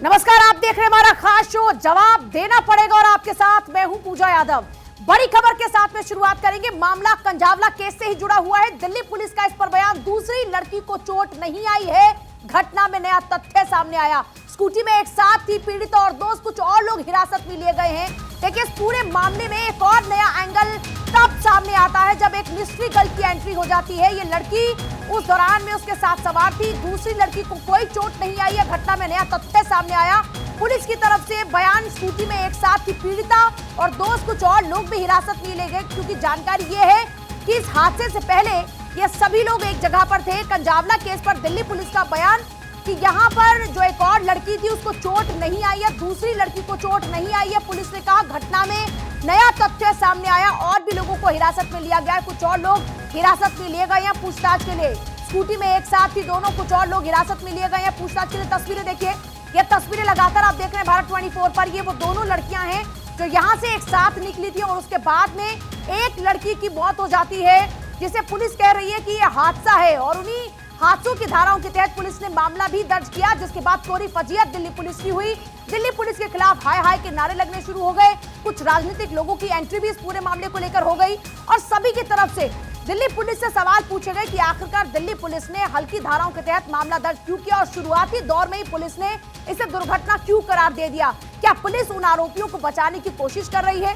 नमस्कार, आप देख रहे हैं हमारा खास शो जवाब देना पड़ेगा और आपके साथ मैं हूं पूजा यादव। बड़ी खबर के साथ में शुरुआत करेंगे। मामला कंजावला केस से ही जुड़ा हुआ है। दिल्ली पुलिस का इस पर बयान। दूसरी लड़की को चोट नहीं आई है। घटना में नया तथ्य सामने आया। स्कूटी में एक साथ थी पीड़ित और दोस्त, कुछ और लोग हिरासत में लिए गए हैं। देखिए, इस पूरे मामले में एक और नया एंगल तब सामने आता है जब एक मिस्ट्री गर्ल की एंट्री हो जाती है। ये लड़की उस दौरान में उसके साथ सवार थी। दूसरी लड़की को कोई चोट नहीं आई है। घटना में नया तथ्य सामने आया। पुलिस की तरफ से बयान, स्कूटी में एक साथ थी पीड़िता और दोस्त, कुछ और लोग भी हिरासत में लिए गए। क्योंकि जानकारी ये है कि इस हादसे से पहले ये सभी लोग एक जगह पर थे। कंजावला केस पर दिल्ली पुलिस का बयान कि यहाँ पर जो एक और लड़की थी उसको चोट नहीं आई है, दूसरी लड़की को चोट नहीं आई है। पुलिस ने कहा घटना में नया तथ्य सामने आया और भी लोगों को हिरासत में लिया गया है। कुछ और लोग हिरासत में लिए गए हैं पूछताछ के लिए। स्कूटी में एक साथ थी दोनों, कुछ और लोग हिरासत में लिए गए हैं पूछताछ के लिए। तस्वीरें देखिए, ये तस्वीरें लगातार आप देख रहे हैं भारत 24 पर। ये वो दोनों लड़कियां हैं जो यहाँ से एक साथ निकली थी और उसके बाद में एक लड़की की मौत हो जाती है, जिसे पुलिस कह रही है कि यह हादसा है। और उन्हीं हादसों की धाराओं के तहत पुलिस ने मामला भी दर्ज किया, जिसके बाद चोरी फजीहत दिल्ली पुलिस की हुई। दिल्ली पुलिस के खिलाफ हाय हाय के नारे लगने शुरू हो गए। कुछ राजनीतिक लोगों की एंट्री भी इस पूरे मामले को लेकर हो गई और सभी की तरफ से दिल्ली पुलिस से सवाल पूछे गए कि आखिरकार दिल्ली पुलिस ने हल्की धाराओं के तहत मामला दर्ज क्यों किया और शुरुआती दौर में ही पुलिस ने इसे दुर्घटना क्यों करार दे दिया। क्या पुलिस उन आरोपियों को बचाने की कोशिश कर रही है?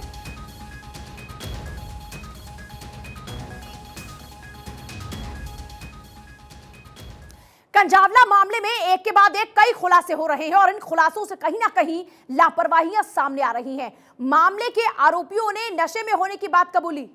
कंजावला मामले में एक के बाद एक कई खुलासे हो रहे हैं और इन खुलासों से कहीं ना कहीं लापरवाहियां सामने आ रही हैं। मामले के आरोपियों ने नशे में होने की बात कबूली।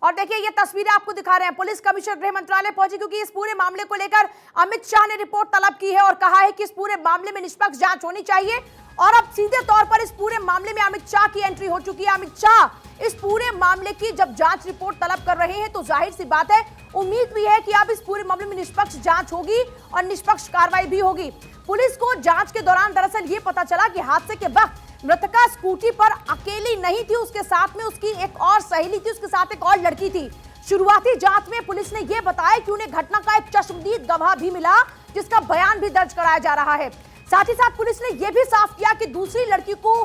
और देखिए, ये तस्वीरें आपको दिखा रहे हैं। पुलिस कमिश्नर गृह मंत्रालय पहुंचे क्योंकि इस पूरे मामले को लेकर अमित शाह ने रिपोर्ट तलब की है और कहा है कि इस पूरे मामले में निष्पक्ष जांच होनी चाहिए। और अब सीधे तौर पर इस पूरे मामले में अमित शाह की एंट्री हो चुकी है। अमित शाह इस पूरे मामले की जब जांच रिपोर्ट तलब कर रहे हैं तो जाहिर सी बात है, उम्मीद भी है कि अब इस पूरे मामले में निष्पक्ष जांच होगी और निष्पक्ष कार्रवाई भी होगी। पुलिस को जांच के दौरान दरअसल ये पता चला कि हादसे के वक्त मृतका स्कूटी पर अकेली नहीं थी, उसके साथ में उसकी एक और सहेली थी, उसके साथ एक और लड़की थी। शुरुआती जांच में पुलिस ने यह बताया कि उन्हें घटना का एक चश्मदीद गवाह भी मिला, जिसका बयान भी दर्ज कराया जा रहा है। साथ ही साथ पुलिस ने यह भी साफ किया कि दूसरी लड़की को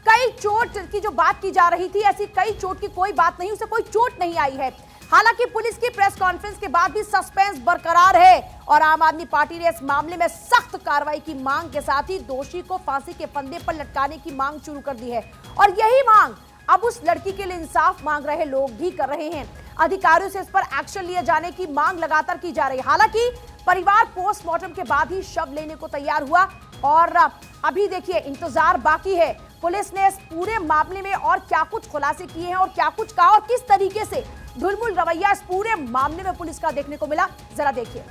कई चोट की जो बात की जा रही थी, ऐसी कई चोट की कोई बात नहीं, उसे कोई चोट नहीं आई है। हालांकि पुलिस की प्रेस कॉन्फ्रेंस के बाद भी सस्पेंस बरकरार है और आम आदमी पार्टी ने इस मामले में सख्त कार्रवाई की मांग के साथ ही दोषी को फांसी के फंदे पर लटकाने की मांग शुरू कर दी है। और यही मांग अब उस लड़की के लिए इंसाफ मांग रहे लोग भी कर रहे हैं। अधिकारियों से इस पर एक्शन लिए जाने की मांग लगातार की जा रही है। हालांकि परिवार पोस्टमार्टम के बाद ही शव लेने को तैयार हुआ और अभी देखिए इंतजार बाकी है। पुलिस ने इस पूरे मामले में और क्या कुछ खुलासे किए हैं और क्या कुछ कहा और किस तरीके से ढुलमुल रवैया इस पूरे मामले में पुलिस का देखने को मिला, जरा देखिए।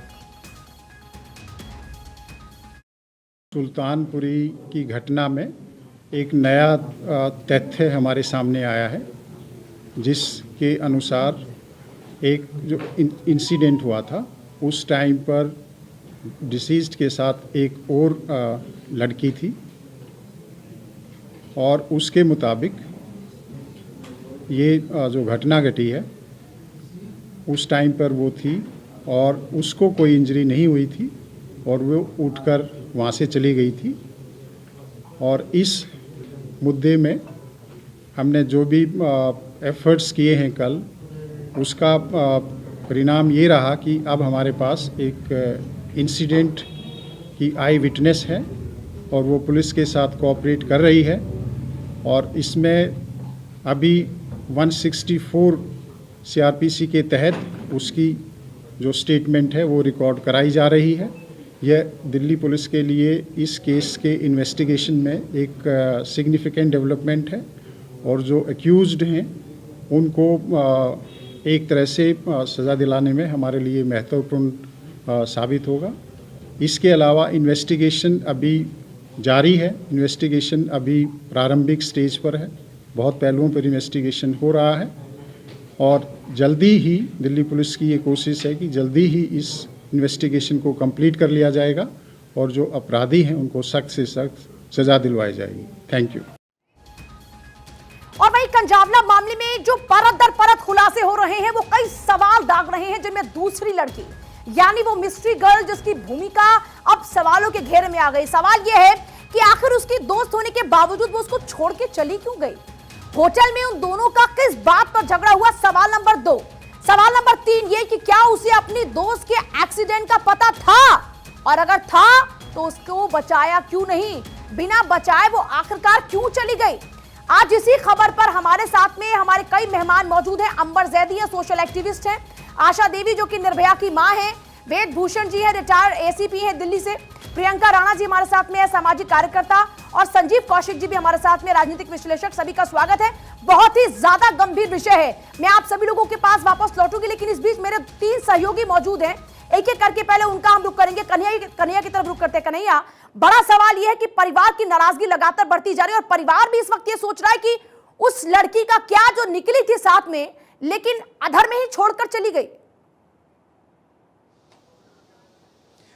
सुल्तानपुरी की घटना में एक नया तथ्य हमारे सामने आया है, जिसके अनुसार एक जो इंसिडेंट हुआ था उस टाइम पर डिसीज्ड के साथ एक और लड़की थी और उसके मुताबिक ये जो घटना घटी है उस टाइम पर वो थी और उसको कोई इंजरी नहीं हुई थी और वो उठकर वहाँ से चली गई थी। और इस मुद्दे में हमने जो भी एफर्ट्स किए हैं कल, उसका परिणाम ये रहा कि अब हमारे पास एक इंसिडेंट की आई विटनेस है और वो पुलिस के साथ कोऑपरेट कर रही है। और इसमें अभी 164 सीआरपीसी के तहत उसकी जो स्टेटमेंट है वो रिकॉर्ड कराई जा रही है। यह दिल्ली पुलिस के लिए इस केस के इन्वेस्टिगेशन में एक सिग्निफिकेंट डेवलपमेंट है और जो एक्यूज्ड हैं उनको एक तरह से सज़ा दिलाने में हमारे लिए महत्वपूर्ण साबित होगा। इसके अलावा इन्वेस्टिगेशन अभी जारी है। इन्वेस्टिगेशन अभी प्रारंभिक स्टेज पर है, बहुत पहलुओं पर इन्वेस्टिगेशन हो रहा है और जल्दी ही दिल्ली पुलिस की ये कोशिश है कि जल्दी ही इस इन्वेस्टिगेशन को कंप्लीट कर लिया जाएगा और जो अपराधी हैं उनको सख्त से सख्त सजा दिलवाई जाएगी। Thank you. और वही कंजावला मामले में जो परत दर परत खुलासे हो रहे हैं, वो कई सवाल दाग रहे हैं, जिनमें दूसरी लड़की यानी वो मिस्ट्री गर्ल जिसकी भूमिका अब सवालों के घेरे में आ गई। सवाल यह है कि आखिर उसकी दोस्त होने के बावजूद वो उसको छोड़ के चली क्यों गई? होटल में उन दोनों का किस बात पर झगड़ा हुआ? सवाल नंबर 2। सवाल नंबर 3 ये कि क्या उसे अपनी दोस्त के एक्सीडेंट का पता था, और अगर था तो उसको बचाया क्यों नहीं? बिना बचाए वो आखिरकार क्यों चली गई? आज इसी खबर पर हमारे साथ में हमारे कई मेहमान मौजूद हैं। अंबर जैदी है, सोशल एक्टिविस्ट हैं। आशा देवी जो कि निर्भया की मां है। वेद भूषण जी है, रिटायर्ड एसीपी है दिल्ली से। प्रियंका राणा जी हमारे साथ में है, सामाजिक कार्यकर्ता। और संजीव कौशिक जी भी हमारे साथ में, राजनीतिक विश्लेषक। सभी का स्वागत है। बहुत ही ज्यादा गंभीर विषय है, मैं आप सभी लोगों के पास वापस लौटूंगी, लेकिन इस बीच मेरे 3 सहयोगी मौजूद हैं। एक एक करके पहले उनका हम रुख करेंगे। कन्हैया की तरफ रुख करते हैं। कन्हैया, बड़ा सवाल यह है कि परिवार की नाराजगी लगातार बढ़ती जा रही है और परिवार भी इस वक्त ये सोच रहा है कि उस लड़की का क्या जो निकली थी साथ में, लेकिन अधर में ही छोड़कर चली गई।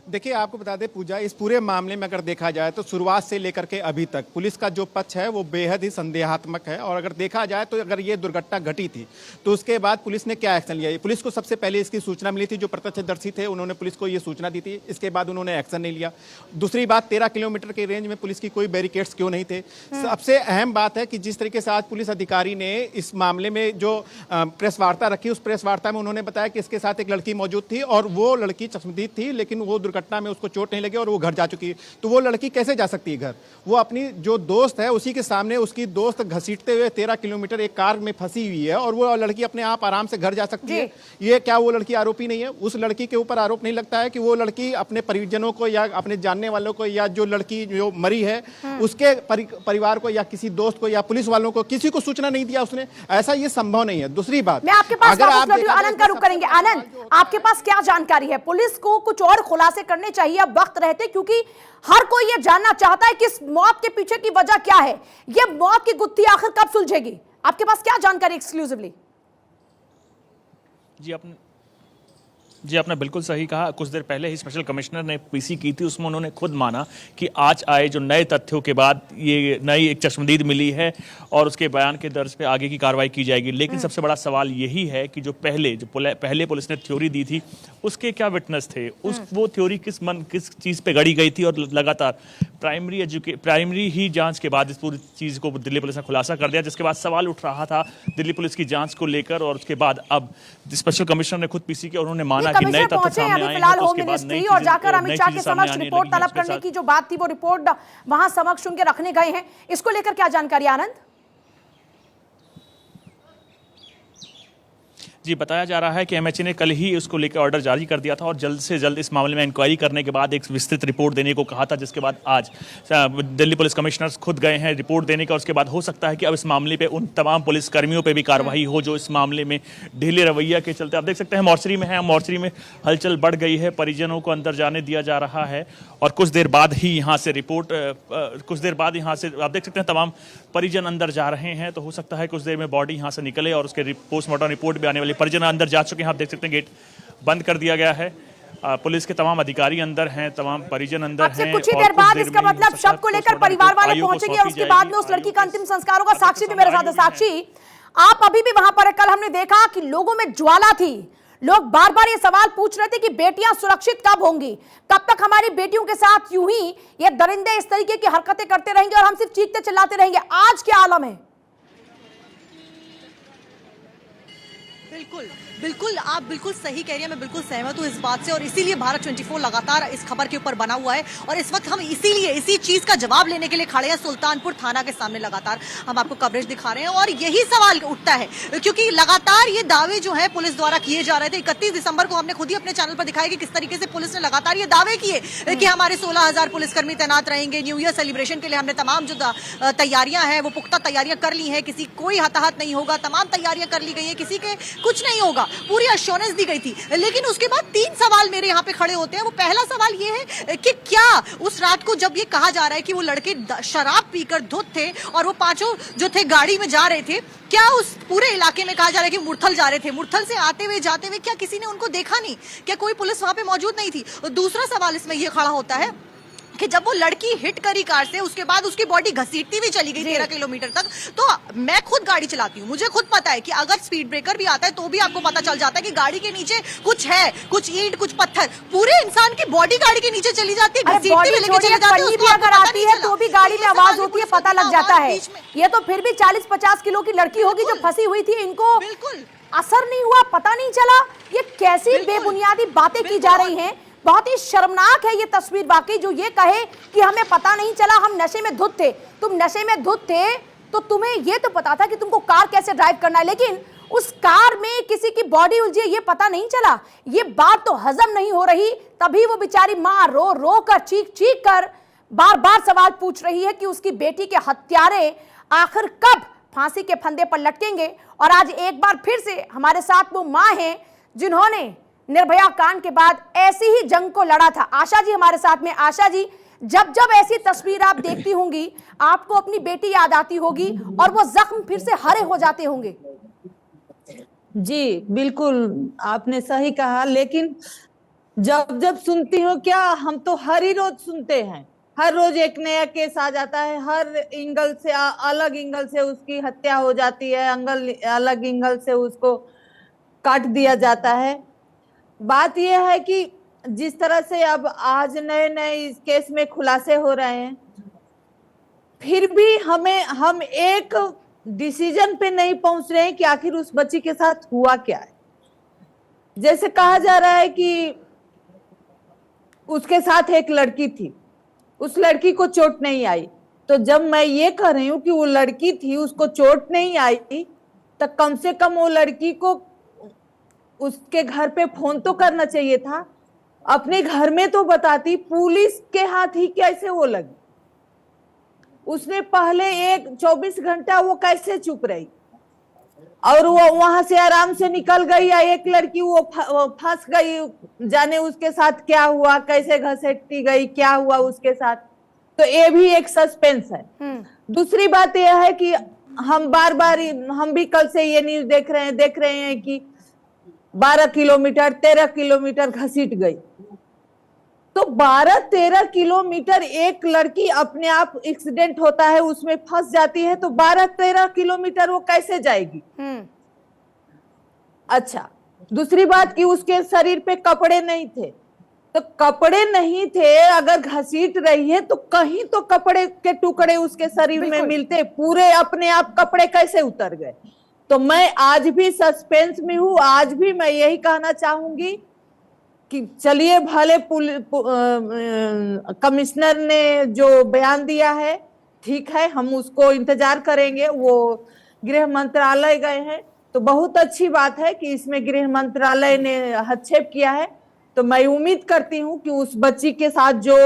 देखिए, आपको बता दें पूजा, इस पूरे मामले में अगर देखा जाए तो शुरुआत से लेकर के अभी तक पुलिस का जो पक्ष है वो बेहद ही संदेहात्मक है। और अगर देखा जाए तो अगर ये दुर्घटना घटी थी तो उसके बाद पुलिस ने क्या एक्शन लिया? पुलिस को सबसे पहले इसकी सूचना मिली थी, जो प्रत्यक्षदर्शी थे उन्होंने पुलिस को ये सूचना दी थी। इसके बाद उन्होंने एक्शन नहीं लिया। दूसरी बात, 13 किलोमीटर के रेंज में पुलिस की कोई बैरिकेड्स क्यों नहीं थे? सबसे अहम बात है कि जिस तरीके से आज पुलिस अधिकारी ने इस मामले में जो प्रेस वार्ता रखी, उस प्रेस वार्ता में उन्होंने बताया कि इसके साथ एक लड़की मौजूद थी और वो लड़की चश्मदीद थी, लेकिन वो दुर्घटना में उसको चोट नहीं लगी और वो घर जा चुकी है। तो वो लड़की कैसे जा सकती है घर? वो अपनी जो दोस्त है उसी के सामने उसकी दोस्त घसीटते हुए 13 किलोमीटर एक कार में फंसी हुई है और वो लड़की अपने आप आराम से घर जा सकती है। ये क्या वो लड़की आरोपी नहीं है? उस लड़की के ऊपर आरोप नहीं लगता है कि वो लड़की अपने परिजनों को या अपने जानने वालों को या जो लड़की जो मरी है उसके परिवार को या किसी दोस्त को या पुलिस वालों को किसी को सूचना नहीं दिया उसने? ऐसा ये संभव नहीं है। दूसरी बात, मैं आपके पास आनंद का रुख करेंगे। आनंद, आपके पास क्या जानकारी है? पुलिस को कुछ और खुलासे करने चाहिए अब वक्त रहते, क्योंकि हर कोई ये जानना चाहता है कि इस मौत के पीछे की वजह क्या है, ये मौत की गुत्थी आखिर कब सुलझेगी? आपके पास क्या जानकारी एक्सक्लूसिवली? जी आपने बिल्कुल सही कहा। कुछ देर पहले ही स्पेशल कमिश्नर ने पीसी की थी, उसमें उन्होंने खुद माना कि आज आए जो नए तथ्यों के बाद ये नई एक चश्मदीद मिली है और उसके बयान के दर्ज पे आगे की कार्रवाई की जाएगी। लेकिन सबसे बड़ा सवाल यही है कि जो पहले पुलिस ने थ्योरी दी थी उसके क्या विटनेस थे? वो थ्योरी किस चीज़ पे गढ़ी गई थी? और लगातार प्राइमरी ही जांच के बाद इस पूरी चीज़ को दिल्ली पुलिस ने खुलासा कर दिया, जिसके बाद सवाल उठ रहा था दिल्ली पुलिस की जांच को लेकर। और उसके बाद अब स्पेशल कमिश्नर ने खुद पीसी किया, उन्होंने माना कि नए तथ्य सामने आए हैं, तो उसके बाद नई और जाकर अमित शाह के समक्ष रिपोर्ट तलब करने की जो बात थी वो रिपोर्ट वहां समक्ष उनके रखने गए हैं। इसको लेकर क्या जानकारी आनंद? जी, बताया जा रहा है कि एमएचए ने कल ही उसको लेकर ऑर्डर जारी कर दिया था और जल्द से जल्द इस मामले में इंक्वायरी करने के बाद एक विस्तृत रिपोर्ट देने को कहा था, जिसके बाद आज दिल्ली पुलिस कमिश्नर्स खुद गए हैं रिपोर्ट देने का। उसके बाद हो सकता है कि अब इस मामले पे उन तमाम पुलिस कर्मियों पे भी कार्रवाई हो जो इस मामले में ढीले रवैया के चलते, आप देख सकते हैं मॉर्चरी में है, मॉर्चरी में हलचल बढ़ गई है, परिजनों को अंदर जाने दिया जा रहा है और कुछ देर बाद ही यहाँ से आप देख सकते हैं तमाम परिजन अंदर जा रहे हैं। तो हो सकता है कुछ देर में बॉडी यहाँ से निकले और उसके पोस्टमार्टम रिपोर्ट भी आने वाली। परिजन अंदर जा चुके हैं, आप देख सकते हैं गेट बंद कर दिया गया है। पुलिस के तमाम अधिकारी अंदर हैं, तमाम परिजन अंदर हैं। कुछ ही देर बाद इसका मतलब शव को लेकर परिवार वाले पहुंचेंगे और उसके बाद में उस लड़की का अंतिम संस्कार होगा। साक्षी भी मेरे साथ है। साक्षी, आप अभी भी वहां पर है। कल हमने देखा कि लोगों में ज्वाला थी, लोग बार बार ये सवाल पूछ रहे थे कि बेटियां सुरक्षित कब होंगी, कब तक हमारी बेटियों के साथ यूं ही ये दरिंदे इस तरीके की हरकतें करते रहेंगे और हम सिर्फ चीखते चिल्लाते रहेंगे। आज क्या आलम है? बिल्कुल बिल्कुल, आप बिल्कुल सही कह रही हैं, मैं बिल्कुल सहमत हूँ इस बात से और इसीलिए भारत 24 लगातार इस खबर के ऊपर बना हुआ है और इस वक्त हम इसीलिए इसी चीज का जवाब लेने के लिए खड़े हैं सुल्तानपुर थाना के सामने। लगातार हम आपको कवरेज दिखा रहे हैं और यही सवाल उठता है क्योंकि लगातार ये दावे जो है पुलिस द्वारा किए जा रहे थे। 31 दिसंबर को हमने खुद ही अपने चैनल पर दिखाया कि किस तरीके से पुलिस ने लगातार ये दावे किए कि हमारे 16,000 पुलिसकर्मी तैनात रहेंगे। न्यू ईयर सेलिब्रेशन के लिए हमने तमाम जो तैयारियां हैं वो पुख्ता तैयारियां कर ली हैं, किसी कोई हताहत नहीं होगा, तमाम तैयारियां कर ली गई है, किसी के कुछ नहीं होगा, पूरी एश्योरेंस दी गई थी। लेकिन उसके बाद 3 सवाल मेरे यहाँ पे खड़े होते हैं। वो पहला सवाल ये है कि क्या उस रात को जब ये कहा जा रहा है कि वो लड़के शराब पीकर धुत थे और वो 5 जो थे गाड़ी में जा रहे थे, क्या उस पूरे इलाके में कहा जा रहा है कि मुरथल जा रहे थे, मुरथल से आते हुए जाते हुए क्या किसी ने उनको देखा नहीं? क्या कोई पुलिस वहां पे मौजूद नहीं थी? दूसरा सवाल इसमें ये खड़ा होता है कि जब वो लड़की हिट करी कार से, उसके बाद उसकी बॉडी घसीटती हुई चली गई 13 किलोमीटर तक। तो मैं खुद गाड़ी चलाती हूँ, मुझे खुद पता है कि अगर स्पीड ब्रेकर भी आता है तो भी आपको पता चल जाता है कि गाड़ी के नीचे कुछ है, कुछ ईंट, कुछ पत्थर, पूरे इंसान की बॉडी गाड़ी के नीचे चली जाती है, घसीटती हुई लेके चली जाती है। पन्नी भी अगर आती है तो भी गाड़ी में आवाज होती है, पता लग जाता है। ये तो फिर भी 40-50 किलो की लड़की होगी जो फंसी हुई थी, इनको बिल्कुल असर नहीं हुआ, पता नहीं चला। ये कैसी बेबुनियादी बातें की जा रही हैं। बहुत ही शर्मनाक है ये तस्वीर वाकई। जो ये कहे कि हमें पता नहीं चला, हम नशे में धुत थे। तुम नशे में धुत थे तो तुम्हें ये तो पता था कि तुमको कार कैसे ड्राइव करना है, लेकिन उस कार में किसी की बॉडी उलझी है ये पता नहीं चला। ये बात तो हजम नहीं हो रही। तभी वो बेचारी माँ रो रो कर, चीख चीख कर बार बार सवाल पूछ रही है कि उसकी बेटी के हत्यारे आखिर कब फांसी के फंदे पर लटकेंगे। और आज एक बार फिर से हमारे साथ वो मां हैं जिन्होंने निर्भया कांड के बाद ऐसी ही जंग को लड़ा था। आशा जी हमारे साथ में। आशा जी, जब जब ऐसी तस्वीर आप देखती होंगी आपको अपनी बेटी याद आती होगी और वो जख्म फिर से हरे हो जाते होंगे। जी बिल्कुल, आपने सही कहा। लेकिन जब जब सुनती हूँ, क्या हम तो हर ही रोज सुनते हैं, हर रोज एक नया केस आ जाता है, हर एंगल से अलग एंगल से उसकी हत्या हो जाती है, अलग एंगल से उसको काट दिया जाता है। बात यह है कि जिस तरह से अब आज नए नए इस केस में खुलासे हो रहे हैं, फिर भी हम एक डिसीजन पे नहीं पहुंच रहे हैं कि आखिर उस बच्ची के साथ हुआ क्या है। जैसे कहा जा रहा है कि उसके साथ एक लड़की थी, उस लड़की को चोट नहीं आई। तो जब मैं ये कह रही हूँ कि वो लड़की थी, उसको चोट नहीं आई, तो कम से कम वो लड़की को उसके घर पे फोन तो करना चाहिए था, अपने घर में तो बताती। पुलिस के हाथ ही कैसे वो लगी? उसने पहले 24 घंटा वो कैसे चुप रही और वो वहां से आराम से निकल गई, या एक लड़की वो फंस गई, जाने उसके साथ क्या हुआ, कैसे घसीटती गई, क्या हुआ उसके साथ। तो ये भी एक सस्पेंस है। दूसरी बात यह है कि हम बार बार हम भी कल से ये न्यूज देख रहे हैं कि 12 किलोमीटर 13 किलोमीटर घसीट गई। तो 12-13 किलोमीटर एक लड़की अपने आप एक्सीडेंट होता है उसमें फंस जाती है, तो 12-13 किलोमीटर वो कैसे जाएगी? अच्छा, दूसरी बात कि उसके शरीर पे कपड़े नहीं थे। तो कपड़े नहीं थे, अगर घसीट रही है तो कहीं तो कपड़े के टुकड़े उसके शरीर में मिलते, पूरे अपने आप कपड़े कैसे उतर गए? तो मैं आज भी सस्पेंस में हूं। आज भी मैं यही कहना चाहूंगी कि चलिए, भले कमिश्नर ने जो बयान दिया है ठीक है, हम उसको इंतजार करेंगे। वो गृह मंत्रालय गए हैं तो बहुत अच्छी बात है कि इसमें गृह मंत्रालय ने हस्तक्षेप किया है। तो मैं उम्मीद करती हूँ कि उस बच्ची के साथ जो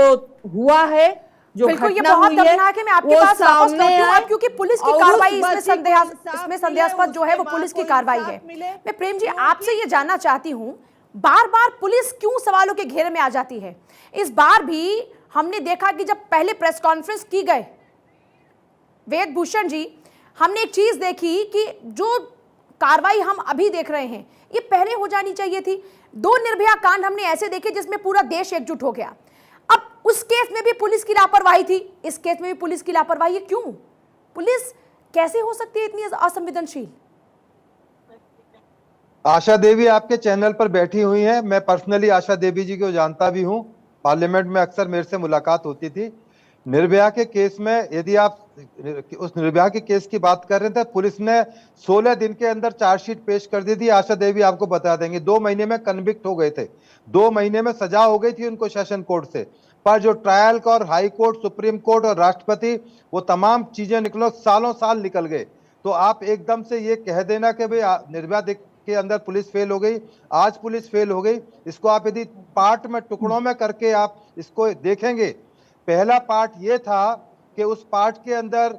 हुआ है, जो बिल्कुल, ये घटना बहुत हुई है, दर्दनाक है। मैं आपके पास वापस लौटती हूँ अब, क्योंकि पुलिस की और कार्रवाई उस इसमें संदेहास्पद जो है वो पुलिस की कार्रवाई है। मैं प्रेम जी आपसे ये जानना चाहती हूँ, बार बार पुलिस क्यों सवालों के घेरे में आ जाती है? इस बार भी हमने देखा कि जब पहले प्रेस कॉन्फ्रेंस की गए वेद भूषण जी, हमने एक चीज देखी कि जो कार्रवाई हम अभी देख रहे हैं ये पहले हो जानी चाहिए थी। 2 निर्भया कांड हमने ऐसे देखे जिसमें पूरा देश एकजुट हो गया। अब उस केस में भी पुलिस की लापरवाही थी, इस केस में भी पुलिस की लापरवाही है। क्यों? पुलिस कैसे हो सकती है इतनी असंवेदनशील? आशा देवी आपके चैनल पर बैठी हुई हैं। मैं पर्सनली आशा देवी जी को जानता भी हूं, पार्लियामेंट में अक्सर मेरे से मुलाकात होती थी। निर्भया के केस में, यदि आप उस निर्भया के केस की बात कर रहे थे, पुलिस ने 16 दिन के अंदर चार्जशीट पेश कर दी थी। आशा देवी आपको बता देंगे 2 महीने में कन्विक्ट हो गए थे, 2 महीने में सजा हो गई थी उनको सेशन कोर्ट से। पर जो ट्रायल का और हाई कोर्ट, सुप्रीम कोर्ट और राष्ट्रपति, वो तमाम चीजें निकलो, सालों साल निकल गए। तो आप एकदम से ये कह देना कि भाई निर्भया के अंदर पुलिस फेल हो गई, आज पुलिस फेल हो गई, इसको आप यदि पार्ट में, टुकड़ों में करके आप इसको देखेंगे, पहला पार्ट ये था कि उस पार्ट के अंदर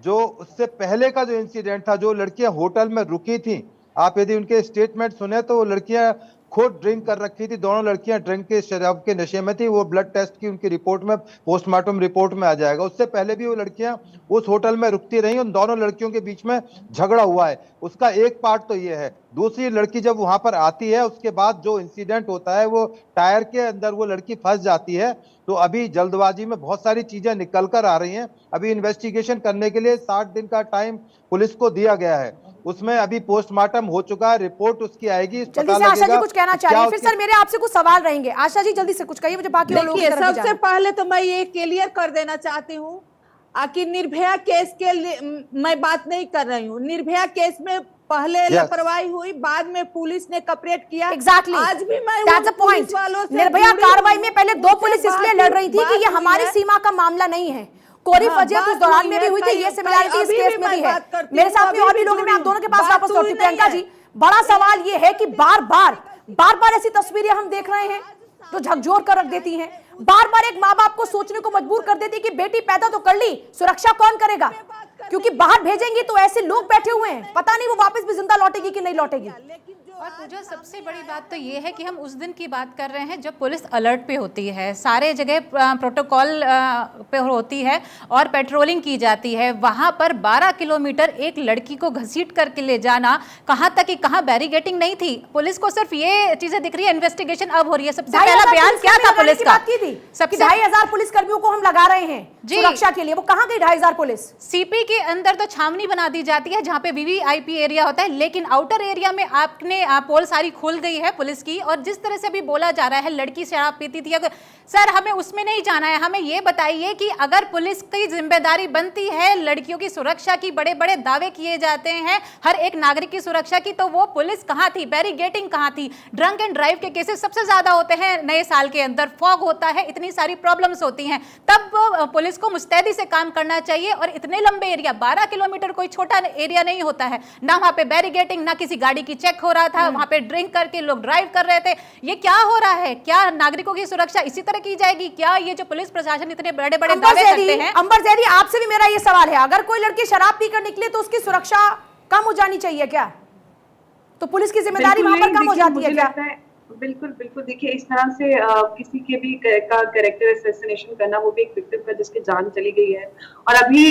जो उससे पहले का जो इंसिडेंट था, जो लड़कियां होटल में रुकी थी, आप यदि उनके स्टेटमेंट सुने तो वो लड़कियां खुद ड्रिंक कर रखी थी। दोनों लड़कियां ड्रिंक के शराब के नशे में थी। वो ब्लड टेस्ट की उनकी रिपोर्ट में, पोस्टमार्टम रिपोर्ट में आ जाएगा। उससे पहले भी वो लड़कियां उस होटल में रुकती रही। उन दोनों लड़कियों के बीच में झगड़ा हुआ है, उसका एक पार्ट तो ये है। दूसरी लड़की जब वहां पर आती है, उसके बाद जो इंसिडेंट होता है, वो टायर के अंदर वो लड़की फंस जाती है। तो अभी जल्दबाजी में बहुत सारी चीजें निकल कर आ रही हैं। अभी इन्वेस्टिगेशन करने के लिए 60 दिन का टाइम पुलिस को दिया गया है। उसमें अभी पोस्टमार्टम हो चुका है, रिपोर्ट उसकी आएगी। जल्दी से आशा जी कुछ कहना चाह रही है, फिर सर मेरे आपसे कुछ सवाल रहेंगे। आशा जी जल्दी से कुछ कहिए, मुझे बाकी और लोगों की देखिए, तरफ भी सबसे जाना है। पहले तो मैं ये क्लियर कर देना चाहती हूँ कि निर्भया केस के लिए मैं बात नहीं कर रही हूँ। निर्भया केस में पहले लापरवाही हुई, बाद में पुलिस ने कॉपरेट किया। एग्जैक्टली, आज भी मैं दैट्स द पॉइंट। निर्भया कार्रवाई में पहले दो पुलिस इसलिए लड़ रही थी कि ये हमारी सीमा का मामला नहीं है। कोरी फजीहत उस दौरान में भी हुई थी, ये सिमिलैरिटी इस केस में भी है। मेरे साथ में और भी लोग हैं, मैं आप दोनों के पास वापस लौटती हूं। प्रियंका जी, बड़ा सवाल ये है कि बार बार ऐसी तस्वीरें हम देख रहे हैं जो झकझोर कर रख देती हैं। बार बार एक माँ बाप को सोचने को मजबूर कर देती है कि बेटी पैदा तो कर ली, सुरक्षा कौन करेगा? क्योंकि बाहर भेजेंगे तो ऐसे लोग बैठे हुए हैं, पता नहीं वो वापस भी जिंदा लौटेगी कि नहीं लौटेगी। और पूजा, सबसे बड़ी बात तो ये है कि हम उस दिन की बात कर रहे हैं जब पुलिस अलर्ट पे होती है, सारे जगह प्रोटोकॉल पे होती है और पेट्रोलिंग की जाती है। वहां पर 12 किलोमीटर एक लड़की को घसीट करके ले जाना, कहां तक कि कहां बैरिगेटिंग नहीं थी। पुलिस को सिर्फ ये चीजें दिख रही है, इन्वेस्टिगेशन अब हो रही है। सबसे पहला बयान क्या था पुलिस का? सबसे 2500 पुलिस कर्मियों को हम लगा रहे हैं सुरक्षा के लिए, वो कहां गई 2500 पुलिस? सीपी के अंदर तो छावनी बना दी जाती है जहां पे वीवीआईपी एरिया होता है, लेकिन आउटर एरिया में आपने पोल सारी खुल गई है पुलिस की। और जिस तरह से अभी बोला जा रहा है लड़की शराब पीती थी, अगर सर हमें उसमें नहीं जाना है, हमें ये बताइए कि अगर पुलिस की जिम्मेदारी बनती है लड़कियों की सुरक्षा की, बड़े बड़े दावे किए जाते हैं हर एक नागरिक की सुरक्षा की, तो वो पुलिस कहां थी? बैरिगेटिंग कहां थी? ड्रंक एंड ड्राइव के केसेस सबसे ज्यादा होते हैं नए साल के अंदर, फॉग होता है, इतनी सारी प्रॉब्लम्स होती हैं, तब पुलिस को मुस्तैदी से काम करना चाहिए। और इतने लंबे एरिया, 12 किलोमीटर कोई छोटा एरिया नहीं होता है, ना वहां पे बैरिगेटिंग, ना किसी गाड़ी की चेक हो रहा था, वहां पे ड्रिंक करके लोग ड्राइव कर रहे थे। ये क्या हो रहा है? क्या नागरिकों की सुरक्षा इसी तरह की जाएगी? क्या ये जो पुलिस प्रशासन इतने बड़े बड़े दावे करते हैं? अंबर जैदी, आपसे भी मेरा ये सवाल है, अगर कोई लड़की शराब पीकर निकले तो उसकी सुरक्षा कम हो जानी चाहिए क्या? तो पुलिस की जिम्मेदारी वहां पर कम हो जाती है क्या? बिल्कुल बिल्कुल। देखिए, इस तरह से किसी के भी का कैरेक्टर असैसिनेशन करना, वो भी एक विक्टिम का जिसकी जान चली गई है, और अभी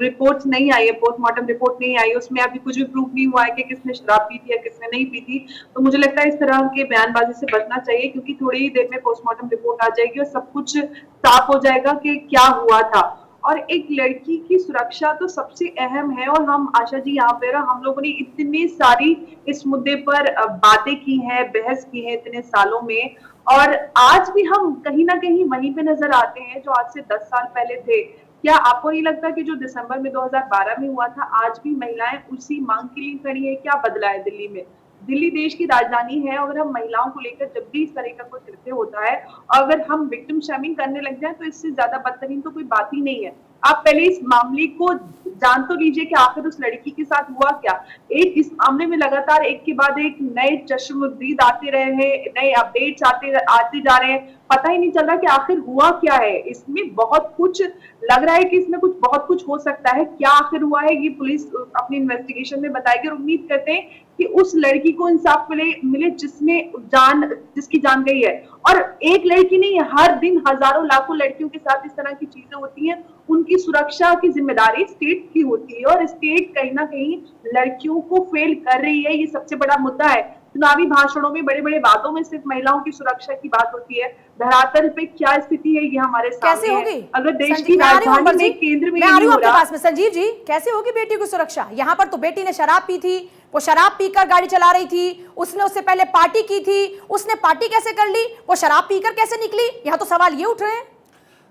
रिपोर्ट्स नहीं आई है, पोस्टमार्टम रिपोर्ट नहीं आई, उसमें अभी कुछ भी प्रूफ नहीं हुआ है कि किसने शराब पी थी या किसने नहीं पी थी। तो मुझे लगता है इस तरह के बयानबाजी से बचना चाहिए, क्योंकि थोड़ी ही देर में पोस्टमार्टम रिपोर्ट आ जाएगी और सब कुछ साफ हो जाएगा कि क्या हुआ था। और एक लड़की की सुरक्षा तो सबसे अहम है। और हम, आशा जी, यहाँ पे हम लोगों ने इतनी सारी इस मुद्दे पर बातें की हैं, बहस की है इतने सालों में, और आज भी हम कहीं ना कहीं वहीं पे नजर आते हैं जो आज से 10 साल पहले थे। क्या आपको नहीं लगता कि जो दिसंबर में 2012 में हुआ था, आज भी महिलाएं उसी मांग के लिए खड़ी है? क्या बदला है दिल्ली में? दिल्ली देश की राजधानी है, अगर हम महिलाओं को लेकर जब भी इस तरह का कोई कृत्य होता है, अगर हम विक्टिम शेमिंग करने लग जाए, तो इससे ज्यादा बदतरीन तो कोई बात ही नहीं है। आप पहले इस मामले को जान तो लीजिए कि आखिर उस लड़की के साथ हुआ क्या। एक इस मामले में लगातार एक के बाद एक नए चश्मदीद आते रहे हैं, नए अपडेट्स आते जा रहे हैं, पता ही नहीं चल रहा कि आखिर हुआ क्या है। इसमें बहुत कुछ लग रहा है कि इसमें कुछ बहुत कुछ हो सकता है। क्या आखिर हुआ है, ये पुलिस अपनी इन्वेस्टिगेशन में बताएगी, और उम्मीद करते हैं कि उस लड़की को इंसाफ मिले जिसकी जान गई है। और एक लड़की नहीं, हर दिन हजारों लाखों लड़कियों के साथ इस तरह की चीजें होती हैं। उनकी सुरक्षा की जिम्मेदारी स्टेट की होती है, और स्टेट कहीं ना कहीं लड़कियों को फेल कर रही है। ये सबसे बड़ा मुद्दा है। चुनावी भाषणों में, बड़े बड़े बातों में सिर्फ महिलाओं की सुरक्षा की बात होती है, धरातल पे क्या स्थिति है ये हमारे सामने कैसे होगी? अगर देश की राजधानी में, केंद्र में, आपके पास में संजीव जी, कैसे होगी बेटी की सुरक्षा? यहाँ पर तो बेटी ने शराब पी थी, वो शराब पीकर गाड़ी चला रही थी, उसने उससे पहले पार्टी की थी, उसने पार्टी कैसे कर ली? वो शराब पीकर कैसे निकली? यहाँ तो सवाल ये उठ रहे हैं।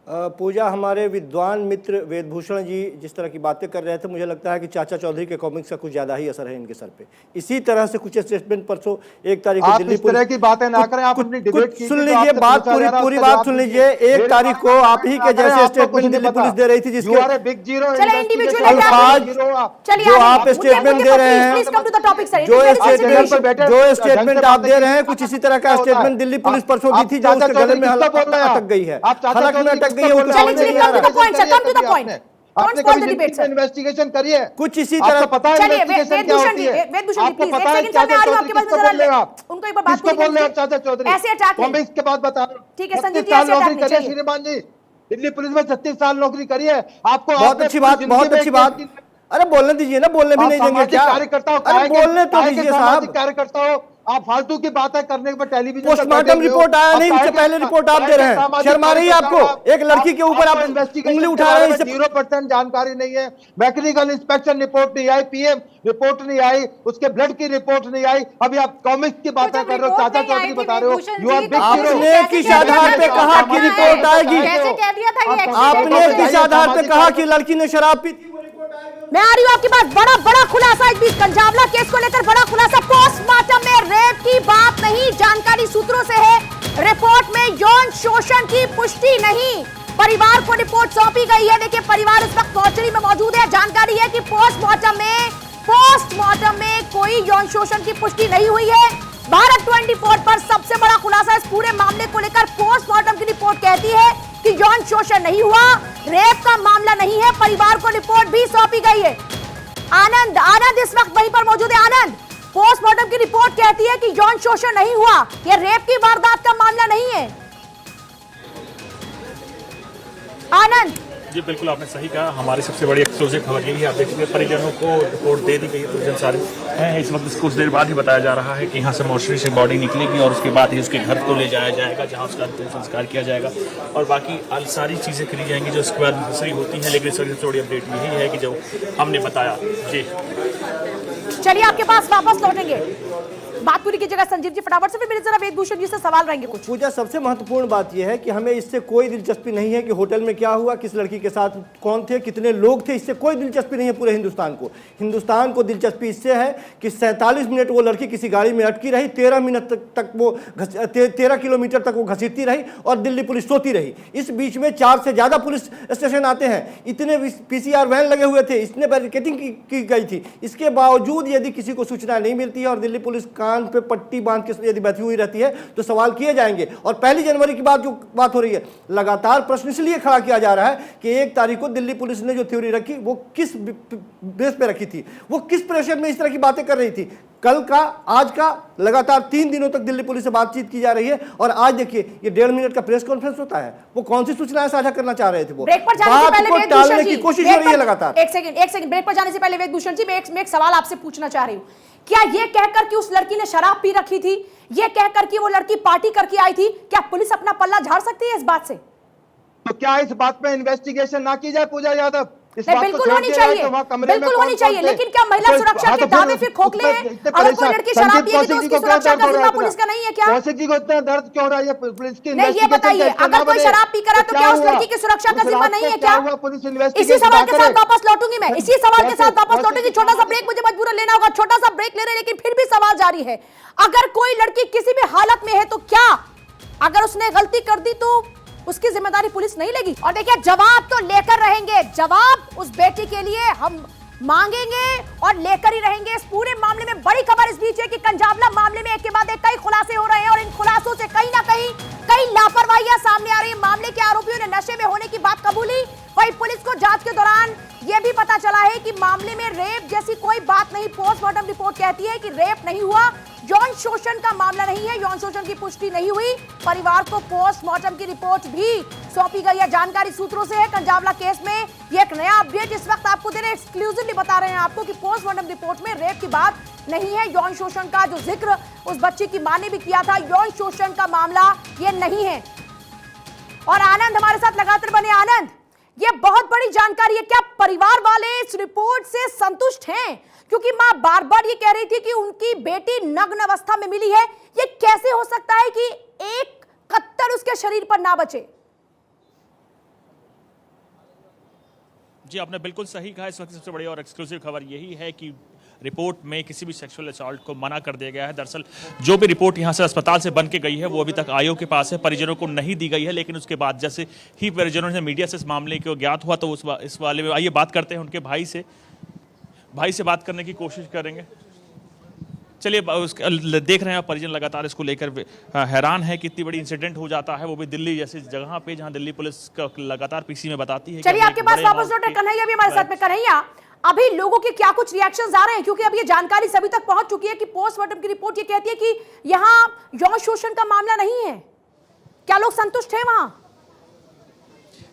पूजा, हमारे विद्वान मित्र वेदभूषण जी जिस तरह की बातें कर रहे थे, मुझे लगता है कि चाचा चौधरी के कॉमिक्स का कुछ ज्यादा ही असर है इनके सर पे। इसी तरह से कुछ स्टेटमेंट परसों 1 तारीख को दिल्ली इस तरह की बातें ना करें, आप अपनी डिबेट कीजिए। सुन लीजिए बात, पूरी बात सुन लीजिए। 1 तारीख को आप ही के जैसे स्टेटमेंट दिल्ली पुलिस दे रही थी, जिसके अल्फाज जो आप स्टेटमेंट दे रहे हैं, जो स्टेटमेंट आप दे रहे हैं, कुछ इसी तरह का स्टेटमेंट दिल्ली पुलिस परसों दी थी, जो उसके गले में अटक गई है। हालांकि में अटक गई है, आपने कभी लिंचिंग पे इन्वेस्टिगेशन करी है? कुछ इसी तरह पता है इन्वेस्टिगेशन क्या होती है? आपको पता है चाचा चौधरी किसको बोल रहे हो आप? उनको एक बार बात किसको बोल रहे हो आप चाचा चौधरी? ऐसे अटैक कॉमिक्स के बाद बता रहा हूँ। ठीक है संजीव जी, 36 साल ऐसे अटैक नौकरी नहीं करी है चाहिए। श्रीमान जी, दिल्ली पुलिस में 36 साल नौकरी करी है। आपको बहुत अच्छी बात, बहुत अच्छी बात। अरे बोलने दीजिए ना, बोलने भी नहीं देंगे क्या? कार्यकर्ता हो, अरे बोलने तो दीजिए साहब। कार्यकर्ता हो आप, फालतू की बातें करने पर टेलीविजन पोस्टमार्टम रिपोर्ट आया नहीं, इससे पहले रिपोर्ट आप दे रहे हैं। शर्म आ रही है आपको? एक लड़की के ऊपर आप उंगली उठा रहे हैं। 0% जानकारी नहीं है। मैकेनिकल इंस्पेक्शन रिपोर्ट नहीं आई, पीएम रिपोर्ट नहीं आई, उसके ब्लड की रिपोर्ट नहीं आई। अभी आप कॉमिक्स की बातें कर रहे हो, चाचा चौधरी बता रहे हो। You are big hero. आपने किस आधार पे कहा कि रिपोर्ट आएगी? कैसे कह दिया था ये? आपने किस आधार पे कहा कि लड़की ने शराब पी थी? मैं आ रही हूं आपके पास। बड़ा खुलासा इस बीच कंजावला केस को लेकर बड़ा खुलासा। पोस्टमार्टम में रेप की बात नहीं, जानकारी सूत्रों से है। रिपोर्ट में यौन शोषण की पुष्टि नहीं। परिवार को रिपोर्ट सौंपी गई है। देखिए परिवार इस वक्त मोर्चरी में मौजूद है। जानकारी है कि पोस्टमार्टम में कोई यौन शोषण की पुष्टि नहीं हुई है। भारत 24 पर सबसे बड़ा खुलासा इस पूरे मामले को लेकर। पोस्टमार्टम की रिपोर्ट कहती है कि यौन शोषण नहीं हुआ, रेप का मामला नहीं है। परिवार को रिपोर्ट भी सौंपी गई है। आनंद इस वक्त वहीं पर मौजूद है। आनंद, पोस्टमार्टम की रिपोर्ट कहती है कि यौन शोषण नहीं हुआ, यह रेप की वारदात का मामला नहीं है। आनंद जी बिल्कुल आपने सही कहा। हमारी सबसे बड़ी एक्सक्लूसिव खबर यही है। आप देखिए परिजनों को रिपोर्ट दे दी गई है। परिजन सारे हैं इस वक्त। कुछ देर बाद ही बताया जा रहा है कि यहाँ से मोर्चरी से बॉडी निकलेगी और उसके बाद ही उसके घर को ले जाया जाएगा, जहाँ उसका अंतिम संस्कार किया जाएगा और बाकी सारी चीज़ें करी जाएंगी जो उसके बाद नेसेसरी होती हैं। लेकिन सबसे बड़ी अपडेट यही है कि जो हमने बताया। जी चलिए आपके पास वापस लौटेंगे। बात पूरी कीजिएगा संजीव जी फटाफट से, फिर मेरे जरा वेदभूषण जी से सवाल रहेंगे कुछ। पूजा, सबसे महत्वपूर्ण बात यह है कि हमें इससे कोई दिलचस्पी नहीं है कि होटल में क्या हुआ, किस लड़की के साथ कौन थे, कितने लोग थे। इससे कोई दिलचस्पी नहीं है पूरे हिंदुस्तान को दिलचस्पी इससे है कि 47 मिनट वो लड़की किसी गाड़ी में अटकी रही, 13 मिनट तक वो 13 किलोमीटर तक वो घसीटती रही और दिल्ली पुलिस सोती रही। इस बीच में 4 से ज्यादा पुलिस स्टेशन आते हैं, इतने PCR वैन लगे हुए थे, इसने बैरिकेडिंग की गई थी। इसके बावजूद यदि किसी को सूचना नहीं मिलती है और दिल्ली पुलिस कान पे पट्टी बांध के यदि बैठी हुई रहती है तो सवाल किए जाएंगे। और 1 जनवरी की बात जो बात हो रही है, लगातार प्रश्न इसलिए खड़ा किया जा रहा है कि 1 तारीख को दिल्ली पुलिस ने जो थ्योरी रखी वो किस बेस पे रखी थी, वो किस प्रेशर में इस तरह की बातें कर रही थी। कल का, आज का, लगातार 3 दिनों तक दिल्ली पुलिस से बातचीत की जा रही है और आज देखिए ये 1.5 मिनट का प्रेस कॉन्फ्रेंस होता है। वो कौन सी सूचनाएं साझा करना चाह रहे थे? वो ब्रेक पर जाने से पहले टालने की कोशिश हो रही है लगातार। एक सेकंड ब्रेक पर जाने से पहले वेदभूषण जी, मैं एक सवाल आपसे पूछना चाह रही हूं। क्या यह कहकर कि उस लड़की ने शराब पी रखी थी, यह कहकर कि वो लड़की पार्टी करके आई थी, क्या पुलिस अपना पल्ला झाड़ सकती है इस बात से? तो क्या इस बात पे इन्वेस्टिगेशन ना की जाए पूजा यादव? बिल्कुल होनी चाहिए, बिल्कुल होनी चाहिए। लेकिन क्या महिला सुरक्षा के दावे फिर खोखले हैं? अगर कोई लड़की शराब पिएगी तो उसकी सुरक्षा का जिम्मा पुलिस का नहीं है क्या? कौशिक जी को इतना दर्द क्यों रहा है पुलिस की? नहीं, ये बताइए, अगर कोई शराब पी कर तो क्या उस लड़की की सुरक्षा का जिम्मा नहीं है क्या? इसी सवाल के साथ वापस लौटूंगी मैं, इसी सवाल के साथ वापस लौटूंगी। छोटा सा ब्रेक मुझे मजबूरन लेना होगा, छोटा सा ब्रेक ले रहे हैं, लेकिन फिर भी सवाल जारी है। अगर कोई लड़की किसी भी हालत में है तो क्या, अगर उसने गलती कर दी तो उसकी जिम्मेदारी पुलिस नहीं लेगी? और देखिए जवाब तो लेकर रहेंगे, जवाब उस बेटी के लिए हम मांगेंगे और लेकर ही रहेंगे। इस पूरे मामले में बड़ी खबर इस बीच है कि कंजावला मामले में एक के बाद एक कई खुलासे हो रहे हैं और इन खुलासों से कहीं ना कहीं कई लापरवाहियां सामने आ रही है। मामले के आरोपियों ने नशे में होने की बात कबूली। वहीं पुलिस को जांच के दौरान यह भी पता चला है कि मामले में रेप जैसी कोई बात नहीं। पोस्टमार्टम रिपोर्ट कहती है कि रेप नहीं हुआ, यौन शोषण का मामला नहीं है, यौन शोषण की पुष्टि नहीं हुई। परिवार को पोस्टमार्टम की रिपोर्ट भी सौंपी गई है। जानकारी सूत्रों से है कंजावला केस में ये एक नया अपडेट इस वक्त आपको दे रहे हैं, एक्सक्लूसिवली बता रहे हैं आपको कि पोस्टमार्टम रिपोर्ट में रेप की बात नहीं है। यौन शोषण का जो जिक्र उस बच्ची की मां ने भी किया था, यौन शोषण का मामला ये नहीं है। और आनंद हमारे साथ लगातार बने। आनंद, ये बहुत बड़ी जानकारी है, क्या परिवार वाले इस रिपोर्ट से संतुष्ट हैं? क्योंकि मां बार बार ये कह रही थी कि उनकी बेटी नग्न अवस्था में मिली है। ये कैसे हो सकता है कि एक कत्तर उसके शरीर पर ना बचे? जी आपने बिल्कुल सही कहा। इस वक्त सबसे बड़ी और एक्सक्लूसिव खबर यही है कि रिपोर्ट में किसी भी सेक्सुअल असॉल्ट को मना कर दिया गया है। दरअसल जो भी रिपोर्ट यहाँ से अस्पताल से बन के गई है वो अभी तक आयोग के पास है, परिजनों को नहीं दी गई है। लेकिन उसके बाद जैसे ही परिजनों ने मीडिया से इस मामले को ज्ञात हुआ तो इस वाले में आइए बात करते हैं उनके भाई से बात करने की कोशिश करेंगे। चलिए देख रहे हैं परिजन लगातार इसको लेकर हैरान है कि इतनी बड़ी इंसिडेंट हो जाता है, वो भी दिल्ली जैसी जगह पे जहां दिल्ली पुलिस का लगातार पीसी में बताती है। चलिए आपके पास वापस लौटे कन्हैया भी हमारे साथ में। कन्हैया, अभी लोगों के क्या कुछ रिएक्शंस आ रहे हैं, क्योंकि अब ये जानकारी सभी तक पहुंच चुकी है कि पोस्टमार्टम की रिपोर्ट ये कहती है कि यहाँ यौन शोषण का मामला नहीं है। क्या लोग संतुष्ट हैं वहां?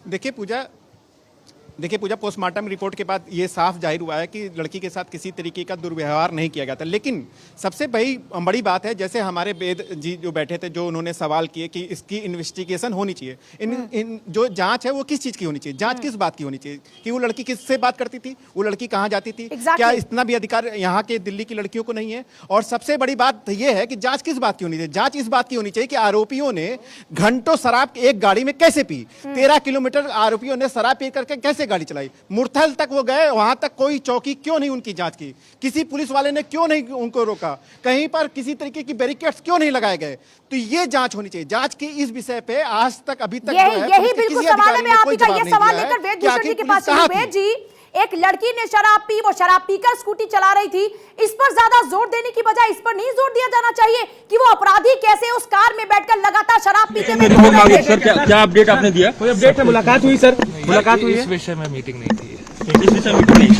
देखिए पूजा, पोस्टमार्टम रिपोर्ट के बाद ये साफ जाहिर हुआ है कि लड़की के साथ किसी तरीके का दुर्व्यवहार नहीं किया गया था। लेकिन सबसे बड़ी बात है, जैसे हमारे वेद जी जो बैठे थे, जो उन्होंने सवाल किए कि इसकी इन्वेस्टिगेशन होनी चाहिए, इन जो जांच है वो किस चीज़ की होनी चाहिए, जांच किस बात की होनी चाहिए, कि वो लड़की किससे बात करती थी, वो लड़की कहाँ जाती थी, क्या इतना भी अधिकार यहाँ के दिल्ली की लड़कियों को नहीं है? और सबसे बड़ी बात यह है कि जाँच किस बात की होनी चाहिए, जाँच इस बात की होनी चाहिए कि आरोपियों ने घंटों शराब एक गाड़ी में कैसे पी, 13 किलोमीटर आरोपियों ने शराब पी करके कैसे गाड़ी चलाई, मुरथल तक वो गए, वहां तक कोई चौकी क्यों नहीं उनकी जांच की, किसी पुलिस वाले ने क्यों नहीं उनको रोका, कहीं पर किसी तरीके की बैरिकेड्स क्यों नहीं लगाए गए? तो ये जांच होनी चाहिए। जांच की इस विषय पे आज तक अभी तक यही बिल्कुल सवाल है। मैं आप ही का ये सवाल लेकर वेद भूषण जी के पास, वेद जी, एक लड़की ने शराब पी, वो शराब पीकर स्कूटी चला रही थी, इस पर ज्यादा जोर देने की बजाय इस पर नहीं जोर दिया जाना चाहिए कि वो अपराधी कैसे उस कार में बैठकर लगातार शराब पीते हुए? सर क्या अपडेट आपने दिया? कोई अपडेट है? मुलाकात हुई सर? मुलाकात हुई? इस विषय में मीटिंग नहीं थी। इस विषय में मीटिंग नहीं।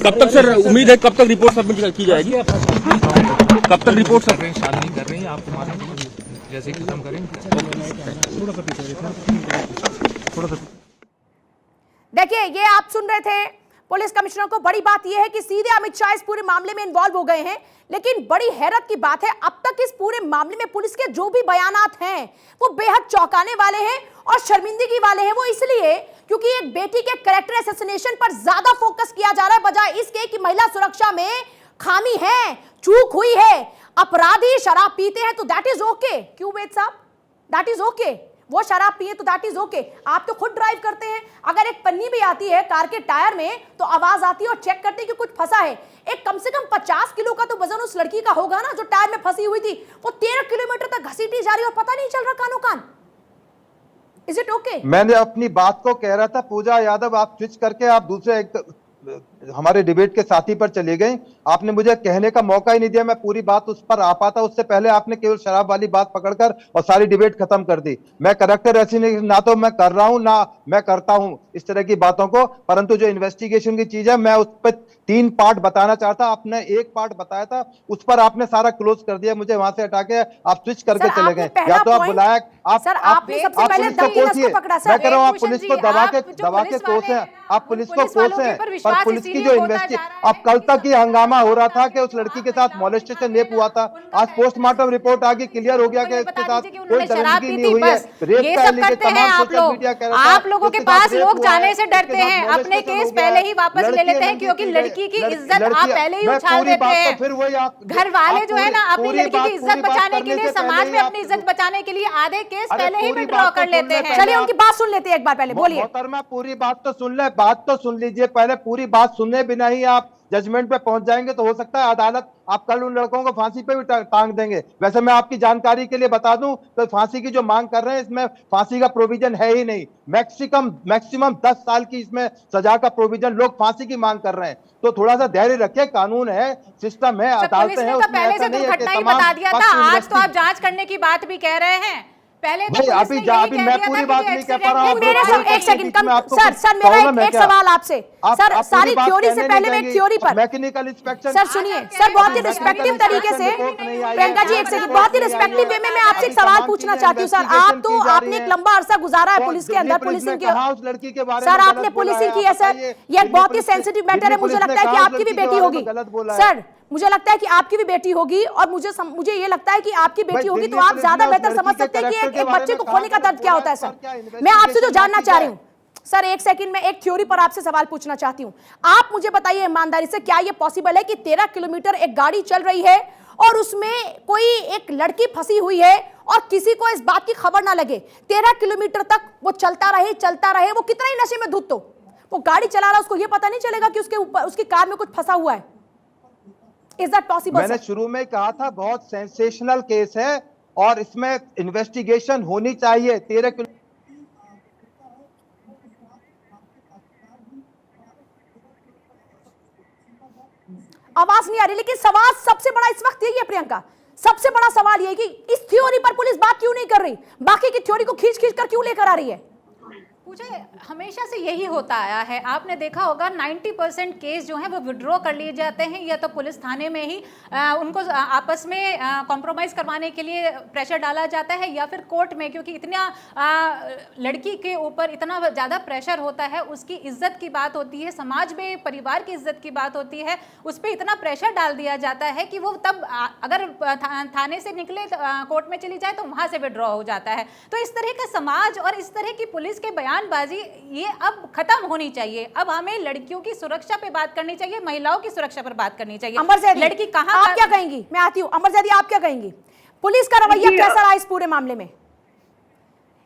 कब तक सर उम्मीद है, कब तक रिपोर्ट सबमिट की जाएगी? कब तक रिपोर्ट सब छानबीन कर रही है, आपको मालूम है, जैसे खत्म करेंगे। देखिए, ये आप सुन रहे थे पुलिस कमिश्नर को। बड़ी बात यह है कि सीधे अमित शाह इस पूरे मामले में इन्वॉल्व हो गए हैं, लेकिन बड़ी हैरत की बात है, अब तक इस पूरे मामले में पुलिस के जो भी बयानात हैं वो बेहद चौंकाने वाले हैं और शर्मिंदगी वाले हैं। वो इसलिए क्योंकि एक बेटी के कैरेक्टर असैसिनेशन पर ज्यादा फोकस किया जा रहा है, बजाय इसके कि महिला सुरक्षा में खामी है, चूक हुई है, अपराधी शराब पीते हैं तो दैट इज ओके। क्यों वेद साहब, दैट इज ओके, वो शराब पिए तो दैट इज ओके। आप तो खुद ड्राइव करते हैं, अगर एक पन्नी भी आती है कार के टायर में तो आवाज आती है और चेक करते हैं कि कुछ फंसा है। एक कम से कम 50 किलो का तो वजन उस लड़की का होगा ना जो टायर में फंसी हुई थी, वो 13 किलोमीटर तक घसीटी जा रही है और पता नहीं चल रहा कानो कान। Is it okay? मैंने अपनी बात को कह रहा था पूजा यादव, आप स्विच करके आप दूसरे एक हमारे डिबेट के साथी पर चले गए। आपने मुझे कहने का मौका ही नहीं दिया, मैं पूरी बात उस पर आ पाता। उससे पहले आपने केवल शराब वाली बात पकड़कर और सारी डिबेट खत्म कर दी। मैं कैरेक्टर असैसिनेशन ना तो मैं कर रहा हूं ना मैं करता हूं इस तरह की बातों को, परंतु जो इन्वेस्टिगेशन की चीज है मैं उस पर 3 पार्ट बताना चाहता। आपने 1 पार्ट बताया था, उस पर आपने सारा क्लोज कर दिया, मुझे वहां से हटा के आप स्विच करके चले गए। या तो आप बुलाया, आपने सबसे पहले मैं कह रहा हूँ आप पुलिस को दबा के कोस है, आप पुलिस को कोस है, पर पुलिस की जो अब कल तक ये हंगामा हो रहा था कि उस लड़की के साथ मॉलेस्टेशन रेप हुआ था, आज पोस्टमार्टम रिपोर्ट आ गई, क्लियर हो गया कि इसके साथ कोई दरिंदगी नहीं हुई है, रेप का लेके तमाम सोशल मीडिया कह रहा था। आप लोगों के पास लोग जाने से डरते हैं, अपने केस पहले ही वापस ले लेते हैं क्योंकि लड़की की इज्जत आप पहले ही उछाल देते हैं। घर वाले जो है ना अपनी लड़की की इज्जत बचाने के लिए, समाज में अपनी इज्जत बचाने के लिए आधे केस पहले ही विड्रॉ कर लेते हैं। चलिए उनकी बात सुन लेते हैं एक बार, पहले बोलिए। मोहतरमा पूरी बात तो सुन ले, बात तो सुन लीजिए पहले, पूरी बात सुनने बिना ही आप जजमेंट पे पहुंच जाएंगे तो हो सकता है अदालत आप कल उन लड़कों को फांसी पे भी टांग देंगे। वैसे मैं आपकी जानकारी के लिए बता दूं तो फांसी की जो मांग कर रहे हैं इसमें फांसी का प्रोविजन है ही नहीं। मैक्सिमम 10 साल की इसमें सजा का प्रोविजन लोग फांसी की मांग कर रहे हैं। तो थोड़ा सा धैर्य रखिए, कानून है, सिस्टम है, अदालतें हैं, उसमें पहले से दुर्घटना ही बता दिया था, आज तो आप जांच करने की बात भी कह रहे हैं। पहले तो अभी मैं पूरी बात नहीं कह पा रहा हूं। एक सेकंड सर मेरा एक सवाल आपसे, सर सारी थ्योरी से पहले मैं थ्योरी पर मैकेनिकल इंस्पेक्शन सर सुनिए, सर बहुत ही रिस्पेक्टिव तरीके से प्रियंका जी, एक सेकंड, बहुत ही रिस्पेक्टिव वे में मैं आपसे एक सवाल पूछना चाहती हूँ। सर आपने एक लंबा अरसा गुजारा है पुलिस के अंदर, पुलिसिंग की, सर आपने पुलिसिंग की है सर, ये बहुत ही सेंसिटिव मैटर है। मुझे लगता है कि आपकी भी बेटी होगी सर, मुझे लगता है कि आपकी भी बेटी होगी और मुझे ये लगता है कि आपकी बेटी होगी तो आप ज्यादा बेहतर समझ सकते हैं कि एक बच्चे को खोने का दर्द क्या होता है। सर मैं आपसे जो जानना चाह रही हूँ सर, एक सेकंड में एक थ्योरी पर आपसे सवाल पूछना चाहती हूं। आप मुझे बताइए ईमानदारी से, क्या यह पॉसिबल है कि 13 किलोमीटर एक गाड़ी चल रही है और उसमें कोई एक लड़की फंसी हुई है और किसी को इस बात की खबर ना लगे, 13 किलोमीटर तक वो चलता रहे, वो कितना ही नशे में धुत हो, वो गाड़ी चला रहा है, उसको ये पता नहीं चलेगा कि उसके ऊपर उसकी कार में कुछ फंसा हुआ है? Is that possible? मैंने शुरू में कहा था बहुत सेंसेशनल केस है और इसमें इन्वेस्टिगेशन होनी चाहिए। 13 किलो आवाज नहीं आ रही, लेकिन सवाल सबसे बड़ा इस वक्त यही है प्रियंका, सबसे बड़ा सवाल ये है कि इस थ्योरी पर पुलिस बात क्यों नहीं कर रही, बाकी की थ्योरी को खींच खींच कर क्यों लेकर आ रही है? मुझे हमेशा से यही होता आया है, आपने देखा होगा 90% केस जो है वो विड्रॉ कर लिए जाते हैं, या तो पुलिस थाने में ही उनको आपस में कॉम्प्रोमाइज़ करवाने के लिए प्रेशर डाला जाता है, या फिर कोर्ट में, क्योंकि इतना लड़की के ऊपर इतना ज़्यादा प्रेशर होता है, उसकी इज्जत की बात होती है, समाज में परिवार की इज्जत की बात होती है, उस पर इतना प्रेशर डाल दिया जाता है कि वो तब अगर थाने से निकले कोर्ट में चली जाए तो वहाँ से विड्रॉ हो जाता है। तो इस तरह का समाज और इस तरह की पुलिस के बयानबाजी ये अब खत्म होनी चाहिए। अब हमें लड़कियों की सुरक्षा पे बात करनी चाहिए, महिलाओं की सुरक्षा पर बात करनी चाहिए। अमर ज़ैदी, लड़की कहाँ, आप क्या कहेंगी? मैं आती हूँ। अमर ज़ैदी, आप क्या कहेंगी? पुलिस का रवैया कैसा रहा इस पूरे मामले में?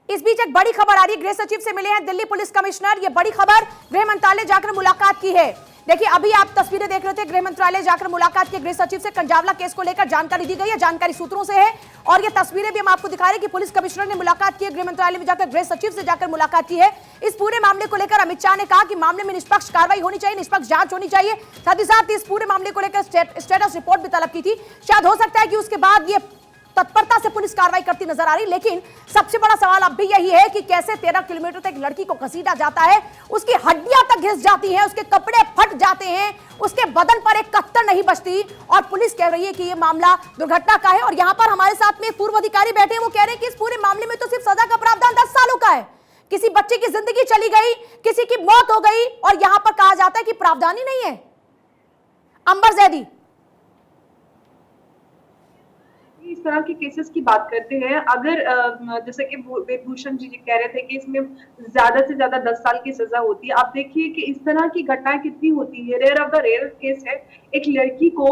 इस बीच एक बड़ी खबर आ रही है, गृह सचिव से मिले हैं दिल्ली पुलिस कमिश्नर। ये बड़ी खबर, गृह मंत्रालय जाकर मुलाकात की है। देखिए, अभी आप तस्वीरें देख रहे थे, गृह मंत्रालय जाकर मुलाकात की गृह सचिव से, कंजावला केस को लेकर जानकारी दी गई है, जानकारी सूत्रों से है, और ये तस्वीरें भी हम आपको दिखा रहे हैं कि पुलिस कमिश्नर ने मुलाकात की है, गृह मंत्रालय में जाकर गृह सचिव से जाकर मुलाकात की है। इस पूरे मामले को लेकर अमित शाह ने कहा कि मामले में निष्पक्ष कार्रवाई होनी चाहिए, निष्पक्ष जांच होनी चाहिए। साथ ही साथ इस पूरे मामले को लेकर स्टेटस रिपोर्ट भी तलब की थी। शायद हो सकता है कि उसके बाद ये तत्परता से पुलिस कार्रवाई करती नजर आ रही, लेकिन सबसे बड़ा सवाल अब भी यही है कि कैसे 13 किलोमीटर तक लड़की को घसीटा जाता है, उसकी हड्डियां तक घिस जाती हैं, उसके कपड़े फट जाते हैं, उसके बदन पर एक कत्तर नहीं बचती, और पुलिस कह रही है कि यह मामला दुर्घटना का है। और यहां पर हमारे साथ में पूर्व अधिकारी बैठे हैं, वो कह रहे हैं कि इस पूरे मामले में तो सिर्फ सजा का प्रावधान 10 सालों का है, किसी बच्चे की जिंदगी चली गई, किसी की मौत हो गई, और यहां पर कहा जाता है कि प्रावधान ही नहीं है। अंबर ज़ैदी, इस तरह के केसेस की बात करते हैं, अगर जैसे कि वेदभूषण जी कह रहे थे कि इसमें ज्यादा से ज्यादा 10 साल की सजा होती है। आप देखिए कि इस तरह की घटनाएं कितनी होती है। Rare of the rare case है, एक लड़की को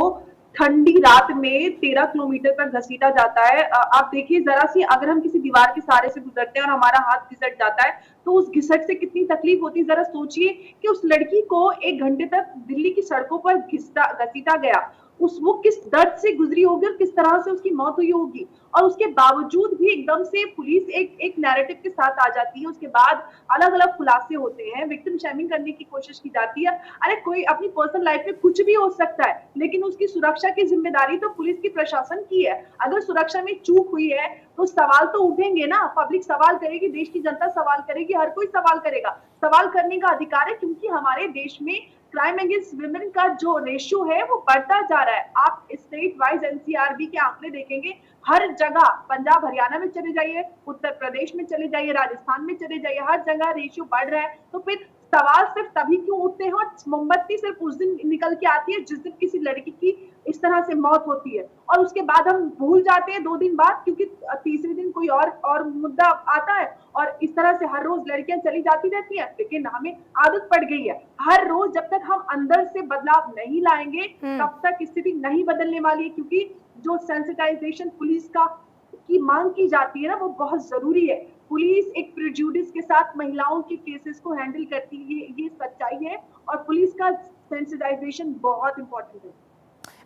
ठंडी रात में 13 किलोमीटर तक घसीटा जाता है। आप देखिए जरा सी, अगर हम किसी दीवार के सहारे से गुजरते हैं और हमारा हाथ घिसट जाता है तो उस घिसट से कितनी तकलीफ होती है। जरा सोचिए कि उस लड़की को 1 घंटे तक दिल्ली की सड़कों पर घसीटा गया, वो किस दर्द से गुजरी होगी और किस तरह से उसकी मौत हुई होगी, और उसके बावजूद भी एकदम से पुलिस एक नैरेटिव के साथ आ जाती है। उसके बाद अलग अलग खुलासे होते हैं, विक्टिम शेमिंग करने की कोशिश की जाती है। अरे कोई अपनी पर्सनल लाइफ में कुछ भी हो सकता है, लेकिन उसकी सुरक्षा की जिम्मेदारी तो पुलिस की प्रशासन की है। अगर सुरक्षा में चूक हुई है तो सवाल तो उठेंगे ना, पब्लिक सवाल करेगी, देश की जनता सवाल करेगी, हर कोई सवाल करेगा। सवाल करने का अधिकार है, क्योंकि हमारे देश में क्राइम अगेंस्ट विमेन का जो रेशियो है वो बढ़ता जा रहा है। आप स्टेट वाइज एनसीआरबी के आंकड़े देखेंगे, हर जगह, पंजाब हरियाणा में चले जाइए, उत्तर प्रदेश में चले जाइए, राजस्थान में चले जाइए, हर जगह रेशियो बढ़ रहा है। तो फिर सवाल सिर्फ तभी क्यों उठते हैं, और मोमबत्ती सिर्फ उस दिन निकल के आती है जिस दिन किसी लड़की की इस तरह से मौत होती है, और उसके बाद हम भूल जाते हैं 2 दिन बाद, क्योंकि तीसरे दिन कोई और मुद्दा आता है, और इस तरह से हर रोज लड़कियां चली जाती रहती है। लेकिन हमें आदत पड़ गई है, हर रोज जब तक हम अंदर से बदलाव नहीं लाएंगे तब तक स्थिति नहीं बदलने वाली है। क्योंकि जो सेंसिटाइजेशन पुलिस की मांग की जाती है ना, वो बहुत जरूरी है। पुलिस एक प्रेजुडिस के साथ महिलाओं के केसेस को हैंडल करती है, ये सच्चाई है, और पुलिस का सेंसिटाइजेशन बहुत इंपॉर्टेंट है।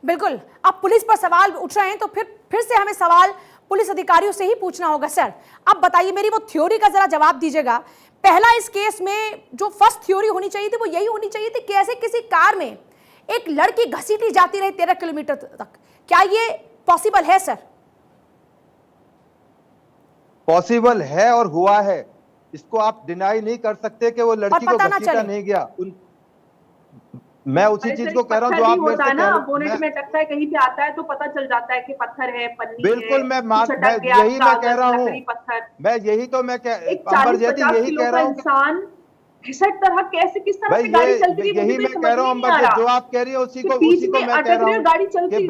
बिल्कुल, अब पुलिस पर सवाल उठ रहे हैं तो फिर से हमें सवाल पुलिस अधिकारियों से ही पूछना होगा। सर, अब बताइए, मेरी वो थ्योरी का जरा जवाब दीजिएगा। पहला, इस केस में जो फर्स्ट थ्योरी होनी चाहिए थी वो यही होनी चाहिए थी कि ऐसे किसी कार में एक लड़की घसीटी जाती रही 13 किलोमीटर तक, क्या ये पॉसिबल है सर? पॉसिबल है और हुआ है, इसको आप डिनाई नहीं कर सकते कि वो लड़की को घसीटा नहीं गया। मैं उसी चीज को कह रहा हूँ जो आप मेरे से कह रहे हैं। बोनेट में टकता है, कहीं पे आता है तो पता चल जाता है कि पत्थर है, पन्नी बिल्कुल, है, मैं यही मैं कह रहा हूँ, मैं यही तो मैं अंबर ज़ैदी यही कह रहा हूँ। इंसान घिसट तरह कैसे, किस तरह से गाड़ी चलती है, यही मैं कह रहा हूँ अंबर, जो आप कह रही है उसी को मैं कह रहा हूँ। गाड़ी चलती,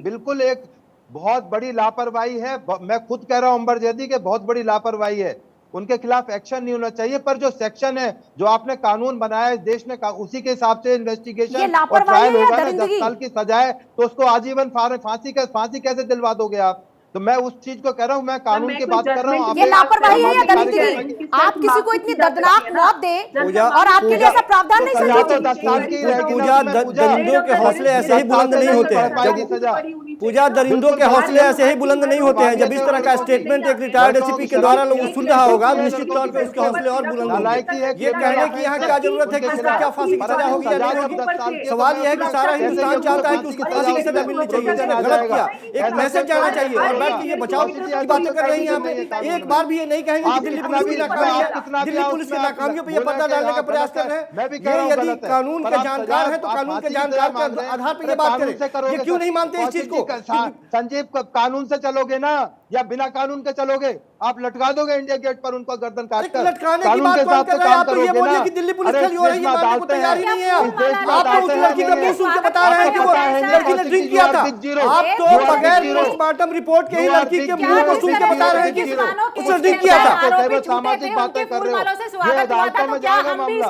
बिल्कुल एक बहुत बड़ी लापरवाही है। मैं खुद कह रहा हूँ अंबर ज़ैदी के बहुत बड़ी लापरवाही है, उनके खिलाफ एक्शन नहीं होना चाहिए। पर जो सेक्शन है, जो आपने कानून बनाया है देश ने, उसी के हिसाब से इन्वेस्टिगेशन और ट्रायल होगा ना। 10 साल की सजा है तो उसको आजीवन फांसी कैसे दिलवा दोगे आप? तो मैं उस चीज को कह रहा हूँ, मैं कानून की बात कर रहा हूँ। ये लापरवाही है या दरिंदगी? आप किसी को इतनी दर्दनाक मौत दे और आपके लिए ऐसा प्रावधान नहीं समझते? पूजा, दरिंदों के हौसले ऐसे ही बुलंद नहीं होते हैं। पूजा, दरिंदों के हौसले ऐसे ही बुलंद नहीं होते हैं। जब इस तरह का स्टेटमेंट एक रिटायर्ड एसीपी के द्वारा लोग सुन रहा होगा, निश्चित तौर पे उसके हौसले और बुलंद होंगे। ये कहने की यहाँ क्या जरूरत है कि इसको क्या फांसी की सजा होगी या नहीं होगी? सवाल यह है कि सारा हिंदुस्तान चाहता है कि उसको फांसी की सजा मिलनी चाहिए। उसने गलत किया, एक मैसेज जाना चाहिए। और बैठ के ये बचाव की बातें कर रही हैं यहाँ पे। एक बार भी ये नहीं कहेंगे कि दिल्ली पुलिस की नाकामी है, दिल्ली पुलिस की नाकामियों पे ये पर्दा डालने का प्रयास कर रहे हैं। ये यदि कानून के जानकार है तो कानून के जानकार के आधार पर ये बात करें। ये क्यों नहीं मानते इस चीज को? संजीव, कानून से चलोगे ना या बिना कानून के चलोगे? आप लटका दोगे इंडिया गेट पर उनको गर्दन काटकर? लटकाने की बात कौन कर रहा है? आप तो ये बोलिए कि दिल्ली पुलिस खड़ी हो रही है, मानने को तैयार ही नहीं है। आप तो उस लड़की का मुंह सुन के बता रहे हैं कि वो लड़की ने ड्रिंक किया था। आप तो बगैर पोस्टमार्टम रिपोर्ट के ही लड़की के मुंह को सुन के बता रहे हैं कि उसने ड्रिंक किया था। सामाजिक बातें कर रहे हो, ये अदालतों में जाएगा मामला।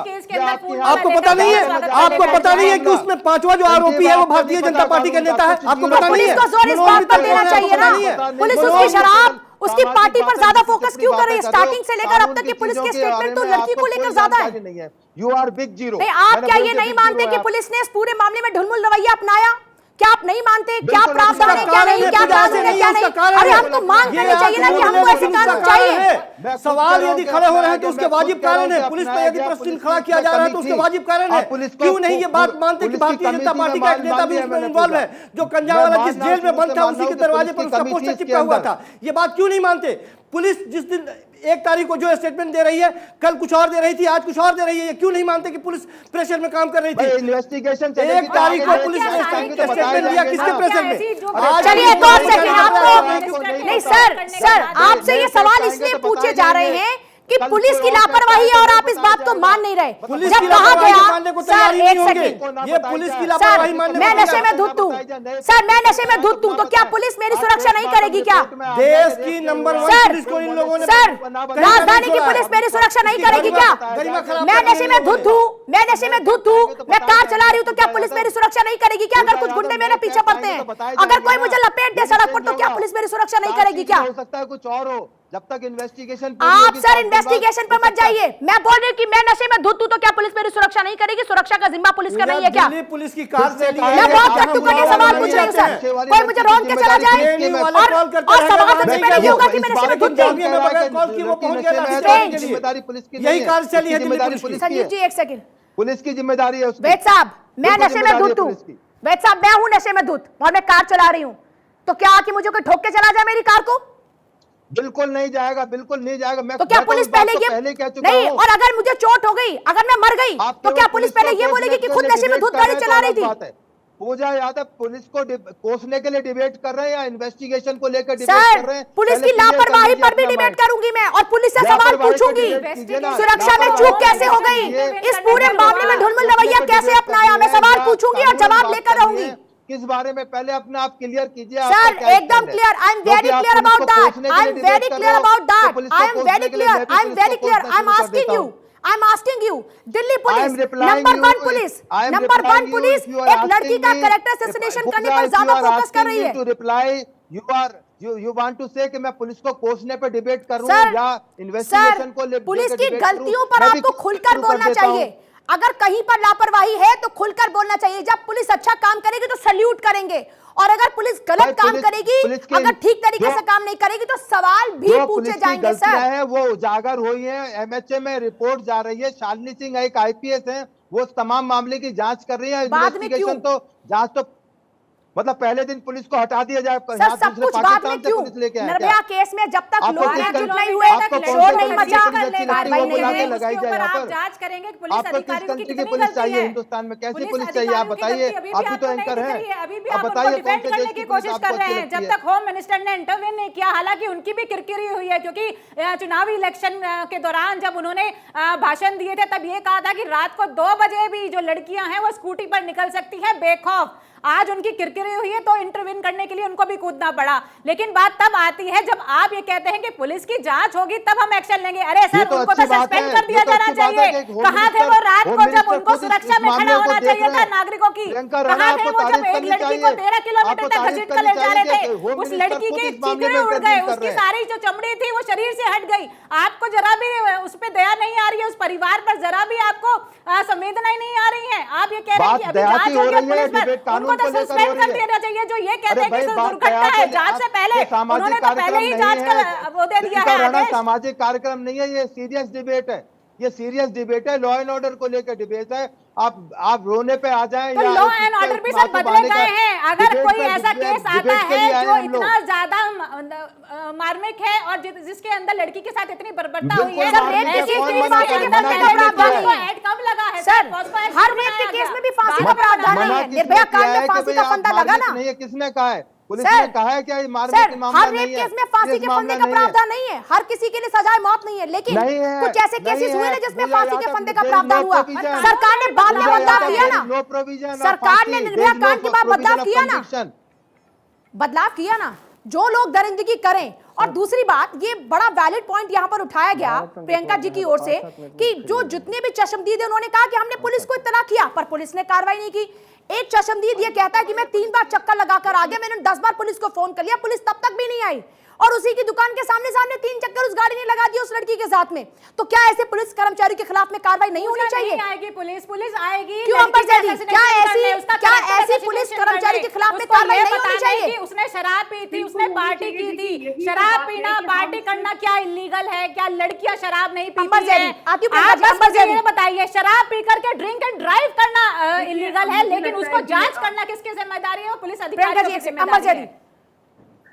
आपको पता नहीं है? आपको पता नहीं है कि उसमें पांचवा जो आरोपी है वो भारतीय जनता पार्टी का नेता है? आपको पता नहीं है? पुलिस को जोर इस बात पर देना चाहिए ना, पुलिस उसकी शराब, उसकी पार्टी पर ज्यादा फोकस क्यों कर रही है? स्टार्टिंग से लेकर अब तक की पुलिस के स्टेटमेंट तो लड़की को लेकर ज्यादा है। You are big zero. आप क्या ये नहीं मानते कि पुलिस ने इस पूरे मामले में ढुलमुल रवैया अपनाया? क्या आप नहीं मानते? क्या प्रावधान है, क्या नहीं, क्या कानून है, क्या नहीं? अरे हम तो मांग करनी चाहिए ना कि हमको ऐसे कानून चाहिए। सवाल यदि खड़े हो रहे हैं तो उसके वाजिब कारण है। पुलिस पर यदि प्रश्न खड़ा किया जा रहा है तो उसके वाजिब कारण है। क्यों नहीं ये बात मानते कि भारतीय जनता पार्टी का एक नेता भी इसमें इन्वॉल्व है? जो कंजावाला जिस जेल में बंद था उसी के दरवाजे पर उसका पोस्टर चिपका हुआ था। ये बात क्यों नहीं मानते? पुलिस जिस दिन 1 तारीख को जो स्टेटमेंट दे रही है, कल कुछ और दे रही थी, आज कुछ और दे रही है। ये क्यों नहीं मानते कि पुलिस प्रेशर में काम कर रही थी? इन्वेस्टिगेशन 1 तारीख को पुलिस ने स्टेटमेंट दिया, किसके प्रेशर में? चलिए एक और सेकंड आपको नहीं सर, आपसे ये सवाल इसलिए पूछे जा रहे हैं कि पुलिस की लापरवाही है और आप इस बात को मान नहीं रहे। जब कहा गया सर, एक सेकंड, ये पुलिस की लापरवाही मानने मैं नशे में धुत हूं सर, मैं नशे में धुत हूं, तो क्या पुलिस मेरी सुरक्षा नहीं करेगी क्या? देश की नंबर 1 पुलिस को इन लोगों ने सर, राजधानी की पुलिस मेरी सुरक्षा नहीं करेगी क्या? मैं नशे में धुत हूं, मैं नशे में धुत हूं, मैं कार चला रही हूं, तो क्या पुलिस मेरी सुरक्षा नहीं करेगी क्या? अगर कुछ गुंडे मेरे पीछे पड़ते हैं, अगर कोई मुझे लपेट दे सड़क पर, तो क्या पुलिस मेरी सुरक्षा नहीं करेगी क्या? हो सकता है कुछ और हो, जब तक इन्वेस्टिगेशन आप सर इन्वेस्टिगेशन पर मत जाइए। मैं बोल रही हूँ कि मैं नशे में धुत हूं, तो क्या पुलिस मेरी सुरक्षा नहीं करेगी? सुरक्षा का जिम्मा पुलिस का नहीं है क्या? दिल्ली पुलिस की कार से मैं बहुत कट्टू करके सवाल पूछ रही हूँ सर, कोई मुझे रोक के चला जाए और सवाल सबसे पहले ये होगा कि मैं नशे में धुत थी। जिम्मेदारी पुलिस की यही कार चली है दिल्ली पुलिस की। संजीव जी एक सेकंड, पुलिस की जिम्मेदारी है। वैद साहब मैं नशे में धुत हूँ, वैद साहब मैं हूँ नशे में धुत और मैं कार चला रही हूँ, तो क्या आके मुझे कोई ठोक के चला जाए मेरी कार को? बिल्कुल नहीं जाएगा, बिल्कुल नहीं जाएगा। मैं तो क्या पुलिस पहले कह चुका नहीं, और अगर मुझे चोट हो गई, अगर मैं मर गई, तो क्या पुलिस पहले ये बोलेगी कि खुद नशे में धुत गाड़ी चला रही थी? पूजा यादव पुलिस को कोसने के लिए डिबेट कर रहे हैं या इन्वेस्टिगेशन को लेकर डिबेट कर रहे हैं? पुलिस की लापरवाही पर भी डिबेट करूंगी मैं और पुलिस से सवाल पूछूंगी, सुरक्षा में चूक कैसे हो गई, इस पूरे मामले में ढुलमुल रवैया कैसे अपनाया, मैं सवाल पूछूंगी और जवाब लेकर रहूंगी। किस बारे में पहले अपने आप क्लियर कीजिए सर, एकदम clear. I am very clear about that, I am very clear about that, I am very clear, I am very clear. I am asking you Delhi police, number 1 police, number 1 police एक लड़की का character assassination करने पर ज्यादा focus कर रही है। To reply you want to say कि मैं पुलिस को कोसने पर डिबेट करूं या इन्वेस्टिगेशन को लेकर? पुलिस की गलतियों पर आपको खुलकर बोलना चाहिए। अगर कहीं पर लापरवाही है तो खुलकर बोलना चाहिए। जब पुलिस अच्छा काम करेगी तो सैल्यूट करेंगे, और अगर पुलिस गलत काम करेगी, अगर ठीक तरीके से काम नहीं करेगी, तो सवाल भी पूछे जाएंगे। सर है वो उजागर हुई है, एमएचए में रिपोर्ट जा रही है, शालिनी सिंह एक आईपीएस है, वो तमाम मामले की जांच कर रही है। इन्वेस्टिगेशन तो जांच तो मतलब पहले दिन पुलिस को हटा दिया जाए, सर सब कुछ बाद में क्यों? निर्भया केस में जब तक लोग एक्टिव नहीं हुए, शोर नहीं मचा, कार्रवाई नहीं हुई, उसके ऊपर आप जांच करेंगे कि पुलिस अधिकारियों की कितनी गलती है। हिंदुस्तान में कैसी पुलिस चाहिए आप बताइए, आप भी तो एंकर हैं, अभी भी आप बताइए डिफेंड करने की कोशिश कर रहे हैं जब तक होम मिनिस्टर ने इंटरव्यू नहीं किया। हालांकि उनकी भी किरकिरी हुई है, क्योंकि चुनावी इलेक्शन के दौरान जब उन्होंने भाषण दिए थे तब ये कहा था कि रात को 2 बजे भी जो लड़कियां हैं वो स्कूटी पर निकल सकती हैं बेखौफ। आज उनकी किरकिरी हुई है तो इंटरवीन करने के लिए उनको भी कूदना पड़ा। लेकिन बात तब आती है जब आप ये कहते हैं कि पुलिस की जांच होगी तब हम एक्शन लेंगे। अरे सर उनको तो सस्पेंड कर दिया जाना चाहिए। कहां थे वो रात को जब उनको सुरक्षा में खड़ा होना चाहिए था नागरिकों की? कहां थे वो जब एक लड़की को 13 किलोमीटर तक घसीट कर ले जा रहे थे? उस लड़की के चीथड़े उड़ गए, उसकी सारी जो चमड़ी थी वो शरीर से हट गई। आपको जरा भी उस पर दया नहीं आ रही है, उस परिवार पर जरा भी आपको संवेदना नहीं आ रही है। आप ये कह रहे हैं कि अभी जांच हो रही है पुलिस पर, कानून तो को लेकर सस्पेंड हो कर रही है। देना चाहिए जो ये कहते हैं कि भाई, इस बात दुर्घटना प्रयास है है, जांच से पहले सामाजिक उन्होंने तो पहले ही कार्यक्रम जांच नहीं का है। वो दे दिया इनका है रहना आदेश। सामाजिक कार्यक्रम नहीं है, ये सीरियस डिबेट है, ये सीरियस डिबेट है, लॉ एंड ऑर्डर को लेकर डिबेट है। आप रोने पे आ जाएं तो या लॉ इस एंड पे ऑर्डर भी सर आंसू बदले बहाने का गए हैं। अगर डिबेट कोई पे ऐसा केस आता डिबेट के है लिए आए जो हम लोग। इतना ज्यादा मार्मिक है और जिसके अंदर लड़की के साथ इतनी बर्बरता हुई है, बिल्कुल मार्मिक है, कौन मना करे? मना किसने किया है? ऐड कब लगा है सर पॉस्को एक्ट हर क्यों रेप के बनाया केस गया? में भी फांसी का बाद में प्रावधान बनाया। नहीं है। किसने निर्भया किया कांड है में कि फांसी भाई का आप फंदा लगा मार्मिक ना। नहीं है, किसने कहा है? पुलिस सर, ने कहा है क्या ये मार्मिक सर की मामला हर नहीं रेप है? केस में फांसी केस के मामला फंदे का नहीं है। प्रावधान नहीं है। हर किसी के लिए सजाए मौत नहीं है, लेकिन नहीं है, कुछ ऐसे नहीं केसेस हुए है। ना जिसमें पूजा फांसी के यादव, फंदे का there is प्रावधान no हुआ। provision. सरकार ने बाद में पूजा बदलाव यादव, किया there ना। is no provision of सरकार ने फांसी, निर्भया there is no कांड के बाद provision बदलाव of किया ना। conviction. बदलाव किया ना। जो लोग दरिंदगी करें। और दूसरी बात, ये बड़ा वैलिड पॉइंट यहाँ पर उठाया गया प्रियंका जी की ओर से कि जो जितने भी चश्मदीद है उन्होंने कहा कि हमने पुलिस को इत्तला किया पर पुलिस ने कार्रवाई नहीं की। एक चश्मदीद ये कहता है कि मैं 3 बार चक्कर लगाकर आ गया, मैंने 10 बार पुलिस को फोन कर लिया, पुलिस तब तक भी नहीं आई और उसी की दुकान के सामने 3 चक्कर उस गाड़ी ने लगा दिया उस लड़की के साथ में। तो क्या ऐसे पुलिस कर्मचारियों के खिलाफ में कार्रवाई नहीं होनी चाहिए? नहीं आएगी पुलिस आएगी। क्यों अंबर जी, क्या ऐसी पुलिस कर्मचारी के खिलाफ में कार्रवाई नहीं होनी चाहिए? उसने शराब पी थी, उसने पार्टी की थी। शराब पीना, पार्टी करना क्या इलीगल है? क्या लड़कियां शराब नहीं पीती है? आप बस ये बताइए, शराब पी करके ड्रिंक एंड ड्राइव करना इलीगल है, लेकिन उसको जांच करना किसकी जिम्मेदारी है? पुलिस अधिकारियों की जिम्मेदारी है।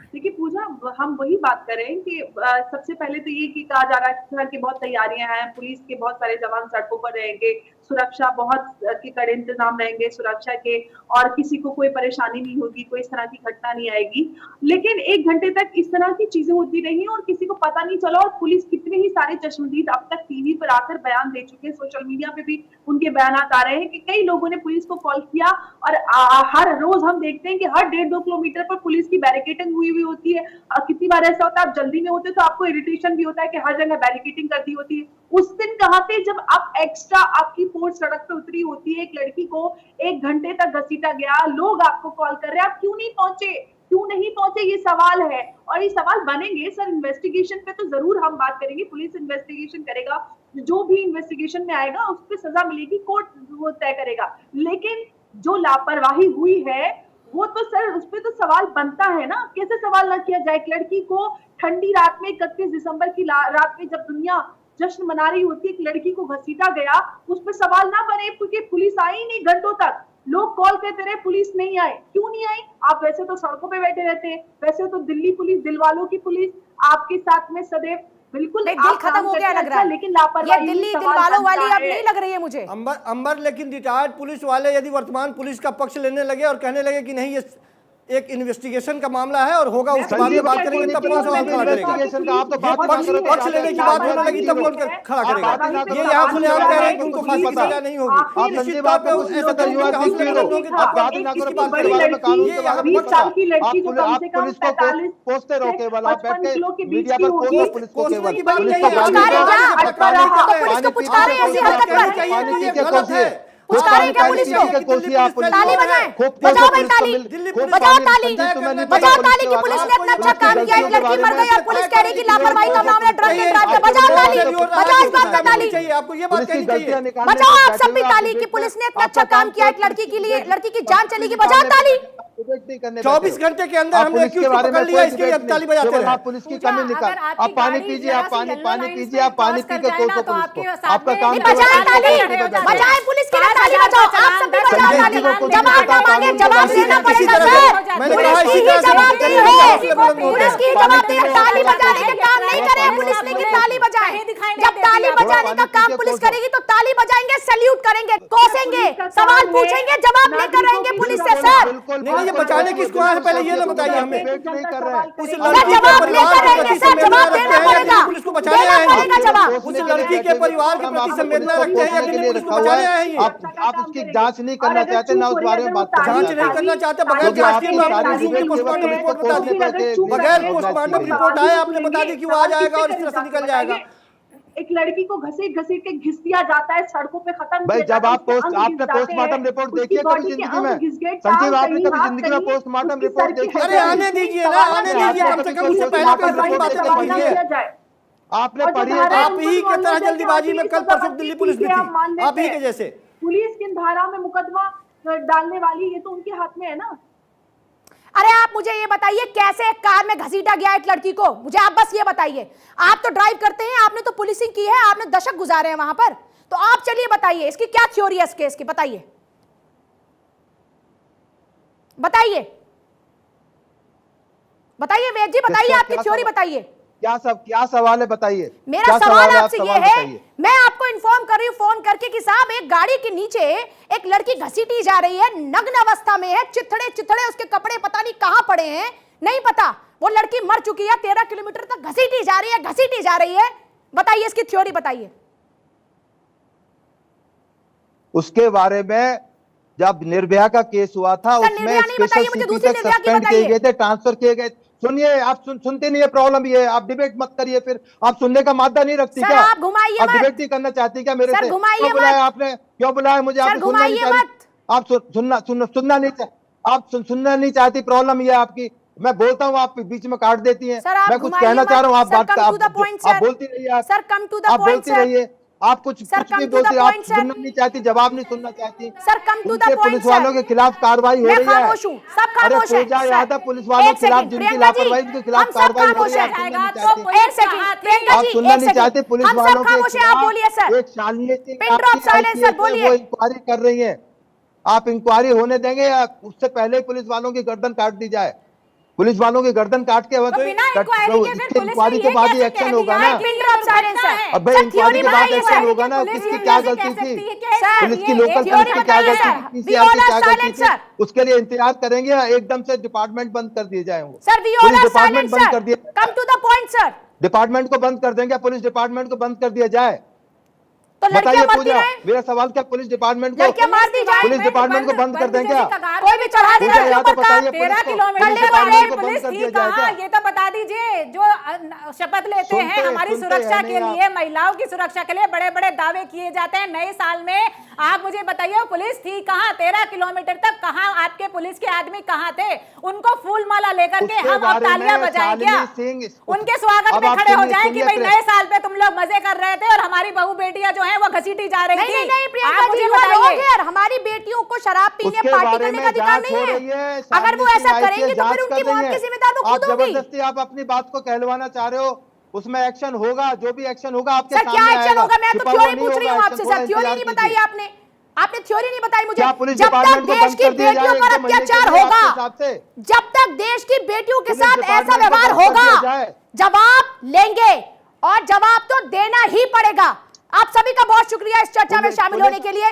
देखिए पूजा, हम वही बात कर रहे हैं कि सबसे पहले तो ये कि कहा जा रहा है कि बहुत तैयारियां हैं, पुलिस के बहुत सारे जवान सड़कों पर रहेंगे, सुरक्षा बहुत के कड़े इंतजाम रहेंगे सुरक्षा के, और किसी को कोई परेशानी नहीं होगी, कोई इस तरह की घटना नहीं आएगी। लेकिन 1 घंटे तक इस तरह की चीजें होती रही और किसी को पता नहीं चला, और पुलिस कितने ही सारे चश्मदीद अब तक टीवी पर आकर बयान दे चुके हैं, सोशल मीडिया पे भी उनके बयानात आ रहे हैं कि कई लोगों ने पुलिस को कॉल किया, और हर रोज हम देखते हैं कि हर 1.5-2 किलोमीटर पर पुलिस की बैरिकेडिंग हुई होती है। कितनी बार ऐसा होता है, आप जल्दी में होते तो आपको इरिटेशन भी होता है कि हर जगह बैरिकेडिंग कर दी होती है। उस दिन कहाँ थे जब आप एक्स्ट्रा आपकी फोर्स सड़क पे उतरी होती है, एक लड़की को 1 घंटे तक घसीटा गया, लोग आपको कॉल कर रहे हैं, आप क्यों नहीं पहुंचे, क्यों नहीं पहुंचे? ये सवाल है और ये सवाल बनेंगे सर। इन्वेस्टिगेशन पे तो जरूर हम बात करेंगे, पुलिस इन्वेस्टिगेशन करेगा, जो भी इन्वेस्टिगेशन में आएगा उस पर सजा मिलेगी, कोर्ट वो तय करेगा। लेकिन जो लापरवाही हुई है वो तो सर उस पर तो सवाल बनता है ना, कैसे सवाल ना किया जाए? एक लड़की को ठंडी रात में 31 दिसंबर की रात में जब दुनिया जश्न मना रही होती है, एक लड़की को घसीटा गया, उस पर सवाल ना बने क्योंकि पुलिस आई नहीं घंटों तक। लोग कॉल करते रहे, पुलिस नहीं आए, क्यों नहीं आई? आप वैसे तो सड़कों पे बैठे रहते हैं, वैसे तो दिल्ली पुलिस, दिल वालों की पुलिस आपके साथ में सदैव बिल्कुल दिल खत्म हो गया लग रहा है, लेकिन लापरवाही ये दिल्ली दिल वालों वाली अब नहीं लग रही है मुझे। अंबर लेकिन रिटायर्ड पुलिस वाले यदि वर्तमान पुलिस का पक्ष लेने लगे और कहने लगे कि नहीं ये एक इन्वेस्टिगेशन का मामला है और होगा उसके बारे में बात करेंगे, तब कौन सवाल खड़ा करेगा? पक्ष लेने की बात होने लगी तब कौन खड़ा करेगा? ये यहाँ खुलेआम कह रहे हैं कि उनको फांसी की सजा नहीं होगी। निश्चित तौर पे ऐसा करेंगे कि हौसले बुलंद होंगे तो आप एक बात बड़ी लड़की, 20 साल की लड़की को कम से कम 45 पोस्टर हो केवल आप बैठ किलो के के बीच मीडिया की पर होगी। पुलिस को केवल की बात पुलिस नहीं को है। गाली पुचकारे दो, क्या? पानी पुलिस को पुचकारे ऐसी हरकत पर। चाहिए कि ये गलत है। पुचकारे क्या पुलिस को? ताली बजाएं, बजाओ भाई ताली, बजाओ ताली, बजाओ ताली कि पुलिस ने अपना अच्छा काम किया, एक लड़की मर गई और पुलिस कह रही कि लापरवाही का मामला, ड्रग एंड ड्राइव का। बजाओ ताली, बजाओ इस बात का ताली, आपको ये बात कहनी चाहिए। बजाओ आप सब भी ताली कि पुलिस ने इतना अच्छा काम किया, एक लड़की के लिए, लड़की की जान चलेगी, बजाओ ताली। 24 घंटे के अंदर हमने क्यों पकड़ लिया, इसके लिए अब ताली बजाते हैं। आप पुलिस की कमी निकाल, आप पानी पीजिए, आप पानी पीजिए, आप पानी पी के तो पुलिस को आपका काम बजाए ताली, बजाए पुलिस के लिए ताली बजाओ, आप सब भी बजाओ ताली। जवाब ना मांगे, जवाब देना पड़ेगा सर, पुलिस की ही जवाबदेही है, पुलिस की जवाबदेही है। ताली बजाने का काम नहीं करे पुलिस ने कि ताली बजाए। जब ताली बजाने का काम पुलिस करेगी तो ताली बजाएंगे, सैल्यूट करेंगे, कोसेंगे, सवाल पूछेंगे, जवाब लेकर रहेंगे पुलिस से सर। ये बचाने किसको आया है पहले ये ना बताइए हमें। उस सर लड़की के जवाब परिवार लेकर के रहेंगे प्रति सर, जवाब देना पड़ेगा, पुलिस को बचाने देना आए पड़ेगा हैं। जवाब। उस लड़की के परिवार के प्रति संवेदना रखते हैं या दिल्ली पुलिस को बचाने आए हैं? आप उसकी जांच नहीं करना चाहते ना उस बारे में बात करना जांच नहीं करना चाहते, बगैर जांच के पोस्टमार्टम रिपोर्ट बता दी, बगैर पोस्टमार्टम रिपोर्ट आए आपने बता दी कि वो आ जाएगा और इस तरह से निकल जाएगा। एक लड़की को घसीट घसीट के घिस दिया जाता है, सड़कों पे खत्म भाई किया जब जाता है, आप उसके अंग आपने घिस जाते पोस्टमार्टम हैं, रिपोर्ट उसकी देखी है कभी बॉडी के जिंदगी अंग में? घिस गए, संजीव टांग आपने कहीं, कभी हाथ जिंदगी में कहीं, पोस्टमार्टम उसकी रिपोर्ट सर की देखी है? अरे आने दीजिए ना, आने दीजिए, कम से कम उससे पहले तो रिपोर्ट बातें तो कीजिए। आपने पढ़ी है? आप ही के तरह जल्दीबाजी में कल परसों दिल्ली पुलिस भी थी, आप ही के जैसे। पुलिस किन धारा में मुकदमा डालने वाली, ये तो उनके हाथ में है ना। अरे आप मुझे ये बताइए कैसे एक कार में घसीटा गया एक लड़की को, मुझे आप बस ये बताइए। आप तो ड्राइव करते हैं, आपने तो पुलिसिंग की है, आपने दशक गुजारे हैं वहां पर, तो आप चलिए बताइए इसकी क्या थ्योरी है इस केस की, बताइए बताइए बताइए वेद जी, बताइए आपकी थ्योरी बताइए। क्या सवाल है बताइए। मेरा सवाल आपसे ये है, मैं आपको इन्फॉर्म कर रही हूँ फोन करके कि साहब एक गाड़ी के नीचे एक लड़की घसीटी जा रही है, नग्न अवस्था में है, चिथड़े चिथड़े उसके कपड़े पता नहीं कहां पड़े हैं, नहीं पता, वो लड़की मर चुकी है, 13 किलोमीटर तक घसीटी जा रही है, घसीटी जा रही है, बताइए इसकी थ्योरी बताइए। उसके बारे में जब निर्भया का केस हुआ था उसमें स्पेशल सीपी तक सस्पेंड किए गए थे, ट्रांसफर किए गए। सुनिए, आप सुनते नहीं है, प्रॉब्लम ये है, आप डिबेट मत करिए, फिर आप सुनने का मादा नहीं रखती क्या? आप घुमाइए आप मत, डिबेट नहीं करना चाहती क्या मेरे से? घुमाइए क्यों बुलाया मत, आपने, क्यों बुलाया मुझे? आप सुनना नहीं चाहती, आप सुनना नहीं चाहती, आप सुनना नहीं चाहती, प्रॉब्लम ये है आपकी। मैं बोलता हूँ, आप बीच में काट देती हैं। मैं कुछ कहना चाह रहा हूँ, आप बात आप बोलती रहिए, आप बोलती रहिए, आप कुछ भी बोलती, आप सुनना नहीं चाहती, जवाब नहीं सुनना चाहती। पुलिस वालों के खिलाफ कार्रवाई हो रही है। अरे पूजा यादव, पुलिस वालों के खिलाफ जिनकी लापरवाही, उनके खिलाफ कार्रवाई हो रही है, आप सुनना नहीं चाहते। पुलिस वालों के खिलाफ एक शालिनी वो इंक्वायरी कर रही है, आप इंक्वायरी होने देंगे या उससे पहले पुलिस वालों की गर्दन काट दी जाए? पुलिस वालों की गर्दन काट के इंक्वायरी के बाद ही एक्शन होगा ना। अब भाई इंक्वायरी के बाद एक्शन होगा ना, किसकी क्या गलती थी, पुलिस की लोकल पुलिस की क्या गलती थी, पीसीआर की क्या गलती थी, उसके लिए इंतजार करेंगे या एकदम से डिपार्टमेंट बंद कर दिए जाए? पुलिस डिपार्टमेंट बंद कर दिया, come to the point sir, department को बंद कर देंगे, पुलिस डिपार्टमेंट को बंद कर दिया जाए? तो बताइए पूजा, मेरा सवाल क्या, पुलिस डिपार्टमेंट को बंद कर देंगे? कोई भी चढ़ा पूजा या तो बताइए, 13 किलोमीटर पुलिस थी कहाँ, ये तो बता दीजिए। जो शपथ लेते हैं हमारी सुरक्षा के लिए, महिलाओं की सुरक्षा के लिए बड़े बड़े दावे किए जाते हैं नए साल में, आप मुझे बताइए पुलिस थी कहाँ? 13 किलोमीटर तक कहाँ आपके पुलिस के आदमी कहाँ थे? उनको फूल माला लेकर के हम अब तालियां बजाएं क्या? उनके स्वागत में खड़े हो जाएं कि भाई नए साल पे तुम लोग मजे कर रहे थे और हमारी बहू बेटियां जो है वो घसीटी जा रही थी। नहीं प्रियंका जी, बताइए, हमारी बेटियों को शराब पीने पार्टी करने का अधिकार नहीं है। अगर वो ऐसा करेंगे तो फिर उनकी मौत की जिम्मेदार वो खुद होगी। जबरदस्ती आप अपनी बात को कहलवाना चाह रहे हो, उसमें एक्शन होगा, जो भी एक्शन होगा आपके सामने आएगा। क्या एक्शन होगा? मैं तो थ्योरी पूछ रही हूँ आपसे सर, थ्योरी नहीं बताई आपने, आपने थ्योरी नहीं बताई मुझे। जब तक देश की बेटियों पर अत्याचार होगा, जब तक देश की बेटियों के साथ ऐसा व्यवहार होगा, जवाब लेंगे और जवाब तो देना ही पड़ेगा। आप सभी का बहुत शुक्रिया इस चर्चा में शामिल होने के लिए।